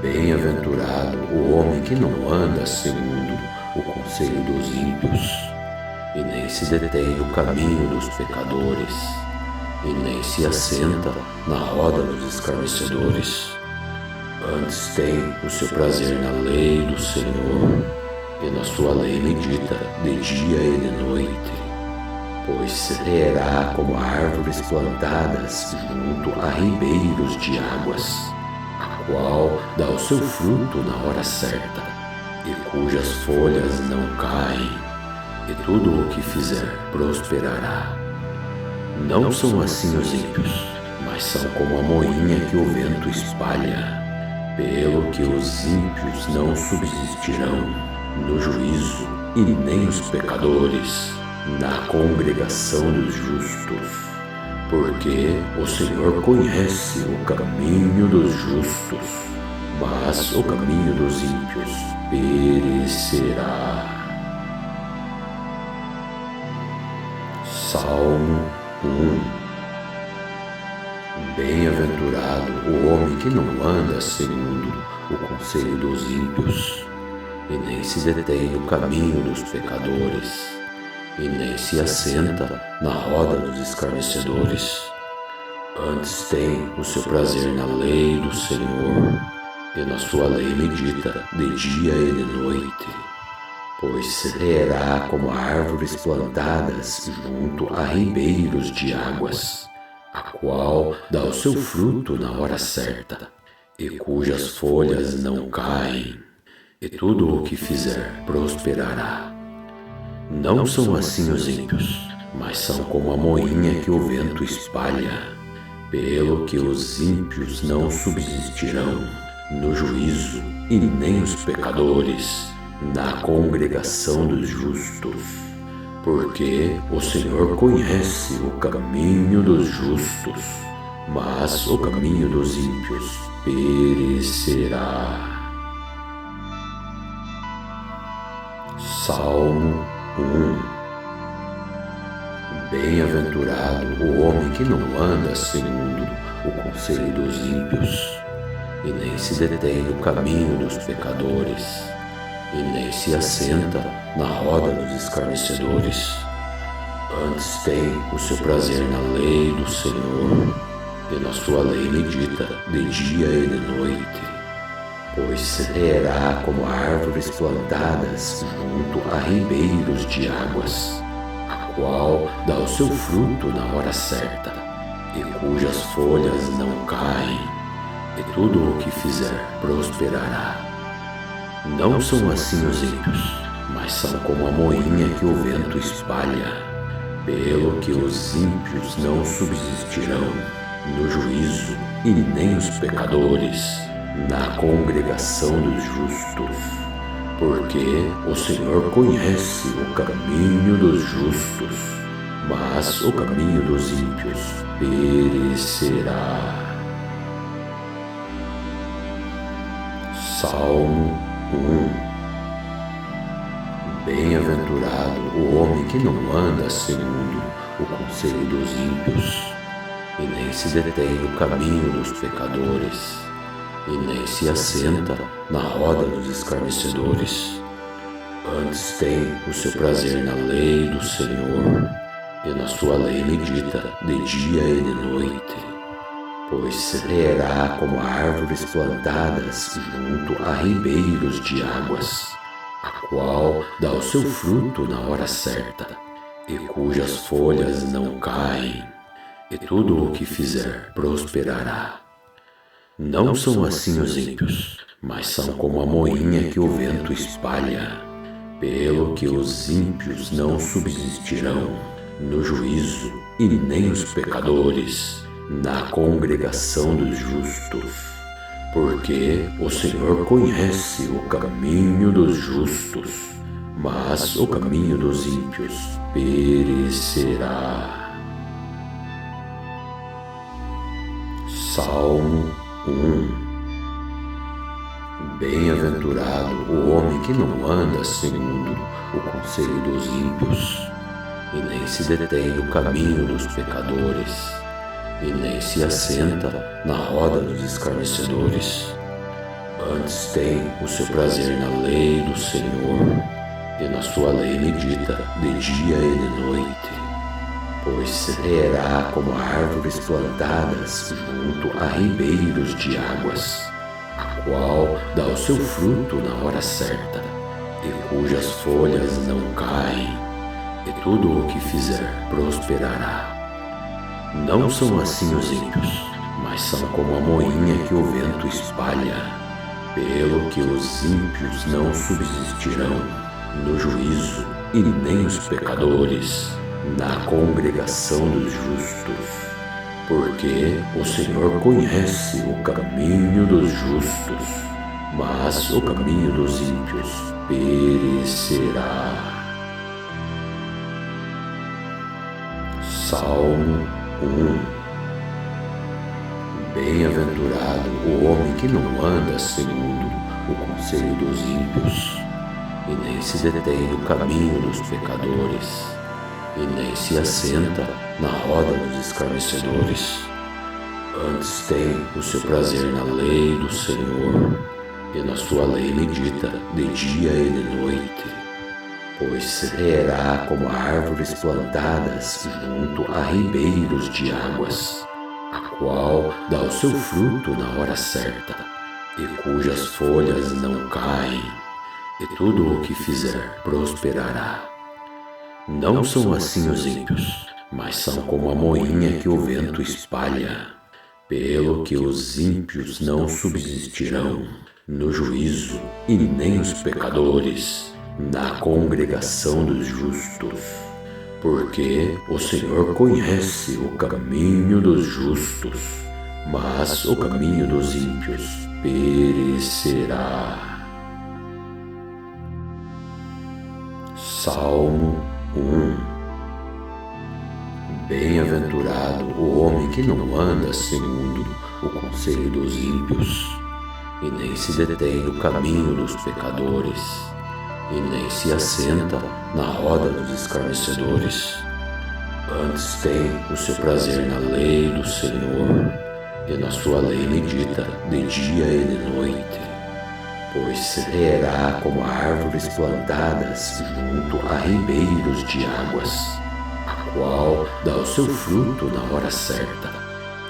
Bem-aventurado o homem que não anda segundo o conselho dos ímpios, e nem se detém no caminho dos pecadores, e nem se assenta na roda dos escarnecedores. Antes tem o seu prazer na lei do Senhor, e na sua lei medita de dia e de noite. Pois será como árvores plantadas junto a ribeiros de águas, a qual dá o seu fruto na hora certa, e cujas folhas não caem, e tudo o que fizer prosperará. Não são assim os ímpios, mas são como a moinha que o vento espalha, pelo que os ímpios não subsistirão no juízo, e nem os pecadores na congregação dos justos. Porque o Senhor conhece o caminho dos justos, mas o caminho dos ímpios perecerá. Salmo 1. Bem-aventurado o homem que não anda segundo o conselho dos ímpios, e nem se detém no caminho dos pecadores, e nem se assenta na roda dos escarnecedores. Antes tem o seu prazer na lei do Senhor, e na sua lei medita de dia e de noite. Pois será como árvores plantadas junto a ribeiros de águas, a qual dá o seu fruto na hora certa, e cujas folhas não caem, e tudo o que fizer prosperará. Não são assim os ímpios, mas são como a moinha que o vento espalha, pelo que os ímpios não subsistirão no juízo, e nem os pecadores na congregação dos justos. Porque o Senhor conhece o caminho dos justos, mas o caminho dos ímpios perecerá. Salmo 1. Bem-aventurado o homem que não anda segundo o conselho dos ímpios, e nem se detém no caminho dos pecadores, e nem se assenta na roda dos escarnecedores. Antes tem o seu prazer na lei do Senhor, e na sua lei medita de dia e de noite. Pois será como árvores plantadas junto a ribeiros de águas, a qual dá o seu fruto na hora certa, e cujas folhas não caem, e tudo o que fizer prosperará. Não são assim os ímpios, mas são como a moinha que o vento espalha, pelo que os ímpios não subsistirão no juízo, e nem os pecadores na congregação dos justos. Porque o Senhor conhece o caminho dos justos, mas o caminho dos ímpios perecerá. Salmo 1. Bem-aventurado o homem que não anda segundo o conselho dos ímpios, e nem se detém no caminho dos pecadores, e nem se assenta na roda dos escarnecedores. Antes tem o seu prazer na lei do Senhor, e na sua lei medita de dia e de noite. Pois será como árvores plantadas junto a ribeiros de águas, a qual dá o seu fruto na hora certa, e cujas folhas não caem, e tudo o que fizer prosperará. Não são assim os ímpios, mas são como a moinha que o vento espalha, pelo que os ímpios não subsistirão no juízo, e nem os pecadores na congregação dos justos. porque o Senhor conhece o caminho dos justos, mas o caminho dos ímpios perecerá. Salmo 1. Bem-aventurado o homem que não anda segundo o conselho dos ímpios, e nem se detém no caminho dos pecadores, e nem se assenta na roda dos escarnecedores. Antes tem o seu prazer na lei do Senhor, e na sua lei medita de dia e de noite. Pois será como árvores plantadas junto a ribeiros de águas, a qual dá o seu fruto na hora certa, e cujas folhas não caem, e tudo o que fizer prosperará. Não são assim os ímpios, mas são como a moinha que o vento espalha, pelo que os ímpios não subsistirão no juízo, e nem os pecadores na congregação dos justos. Porque o Senhor conhece o caminho dos justos, mas o caminho dos ímpios perecerá. Salmo 1. Bem-aventurado o homem que não anda segundo o conselho dos ímpios, e nem se detém no caminho dos pecadores, e nem se assenta na roda dos escarnecedores. Antes tem o seu prazer na lei do Senhor, e na sua lei medita de dia e de noite. Pois será como árvores plantadas junto a ribeiros de águas, a qual dá o seu fruto na hora certa, e cujas folhas não caem, e tudo o que fizer prosperará. Não são assim os ímpios, mas são como a moinha que o vento espalha, pelo que os ímpios não subsistirão no juízo, e nem os pecadores na congregação dos justos. Porque o Senhor conhece o caminho dos justos, mas o caminho dos ímpios perecerá. Salmo 1. Bem-aventurado o homem que não anda segundo o conselho dos ímpios, e nem se detém no caminho dos pecadores, e nem se assenta na roda dos escarnecedores. Antes tem o seu prazer na lei do Senhor, e na sua lei medita de dia e de noite. Pois será como árvores plantadas junto a ribeiros de águas, a qual dá o seu fruto na hora certa,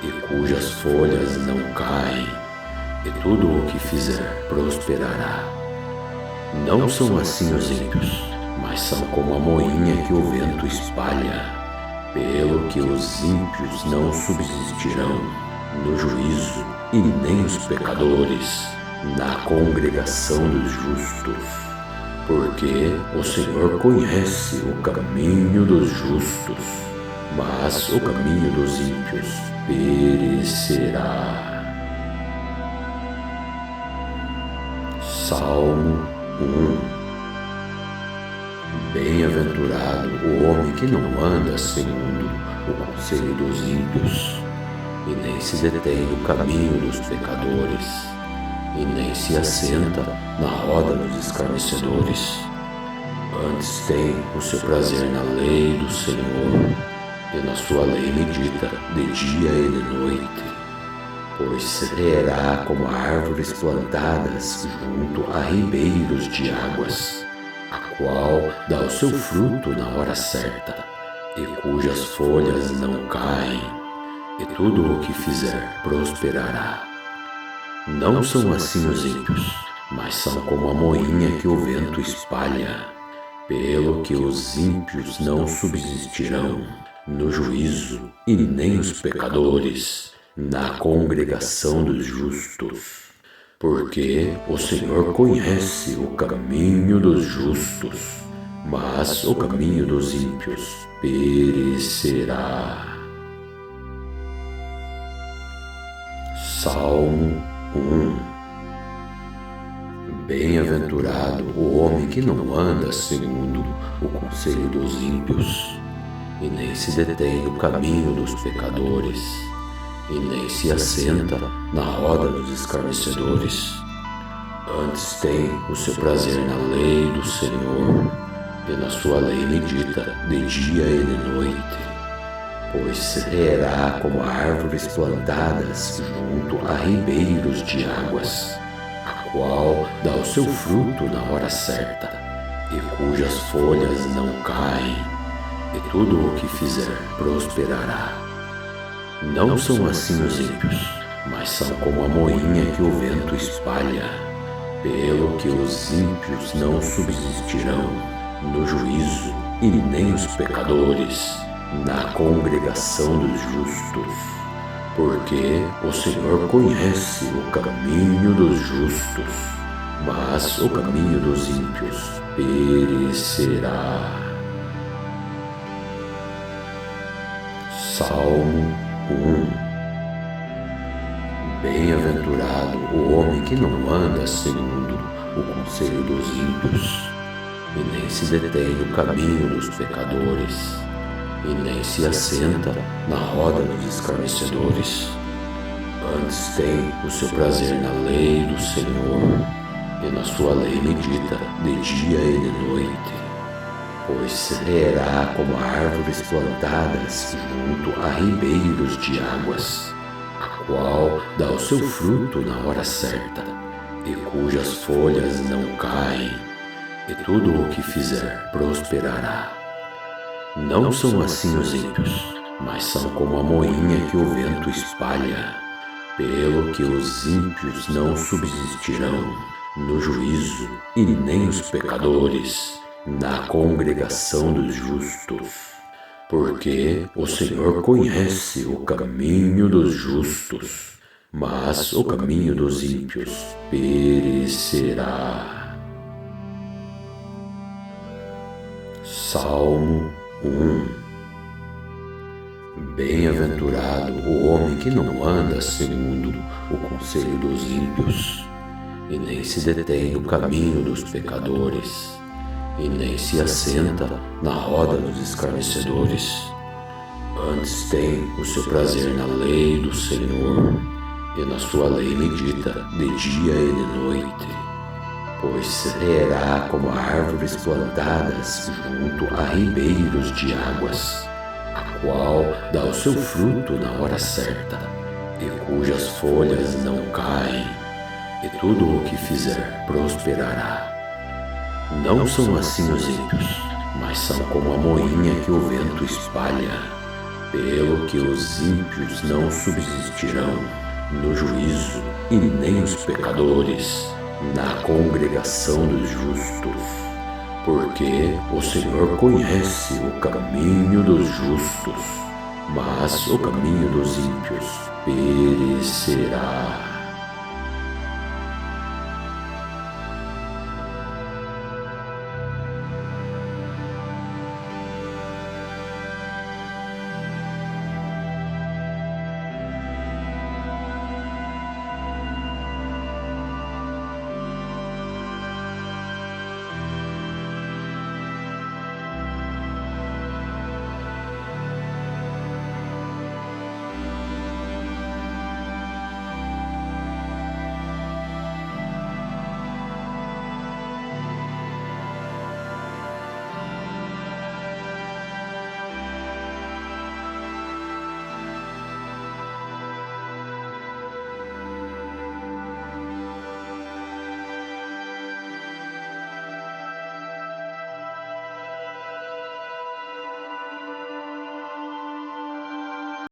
e cujas folhas não caem, e tudo o que fizer prosperará. Não são assim os ímpios, mas são como a moinha que o vento espalha, pelo que os ímpios não subsistirão no juízo, e nem os pecadores na congregação dos justos. Porque o Senhor conhece o caminho dos justos, mas o caminho dos ímpios perecerá. Salmo 1. Bem-aventurado o homem que não anda segundo o conselho dos ímpios, e nem se detém no caminho dos pecadores, e nem se assenta na roda dos escarnecedores. Antes tem o seu prazer na lei do Senhor, e na sua lei medita de dia e de noite. Pois será como árvores plantadas junto a ribeiros de águas, a qual dá o seu fruto na hora certa, e cujas folhas não caem, e tudo o que fizer prosperará. Não são assim os ímpios, mas são como a moinha que o vento espalha, pelo que os ímpios não subsistirão no juízo, e nem os pecadores na congregação dos justos. Porque o Senhor conhece o caminho dos justos, mas o caminho dos ímpios perecerá. Salmo 1. Bem-aventurado o homem que não anda segundo o conselho dos ímpios, e nem se detém no caminho dos pecadores, e nem se assenta na roda dos escarnecedores. Antes tem o seu prazer na lei do Senhor, e na sua lei medita de dia e de noite. Pois será como árvores plantadas junto a ribeiros de águas, a qual dá o seu fruto na hora certa, e cujas folhas não caem, e tudo o que fizer prosperará. Não são assim os ímpios, mas são como a moinha que o vento espalha. Pelo que os ímpios não subsistirão no juízo, e nem os pecadores na congregação dos justos. Porque o Senhor conhece o caminho dos justos, mas o caminho dos ímpios perecerá. Salmo 1. Bem-aventurado o homem que não anda segundo o conselho dos ímpios, e nem se detém no caminho dos pecadores, e nem se assenta na roda dos escarnecedores. Antes tem o seu prazer na lei do Senhor, e na sua lei medita de dia e de noite. Pois será como árvores plantadas junto a ribeiros de águas, a qual dá o seu fruto na hora certa, e cujas folhas não caem, e tudo o que fizer prosperará. Não são assim os ímpios, mas são como a moinha que o vento espalha. Pelo que os ímpios não subsistirão no juízo, e nem os pecadores na congregação dos justos. Porque o Senhor conhece o caminho dos justos, mas o caminho dos ímpios perecerá. Salmo 1. Bem-aventurado o homem que não anda segundo o conselho dos ímpios, e nem se detém no caminho dos pecadores, e nem se assenta na roda dos escarnecedores. Antes tem o seu prazer na lei do Senhor, e na sua lei medita de dia e de noite. Pois será como árvores plantadas junto a ribeiros de águas, a qual dá o seu fruto na hora certa, e cujas folhas não caem, e tudo o que fizer prosperará. Não são assim os ímpios, mas são como a moinha que o vento espalha. Pelo que os ímpios não subsistirão no juízo, e nem os pecadores na congregação dos justos. Porque o Senhor conhece o caminho dos justos, mas o caminho dos ímpios perecerá.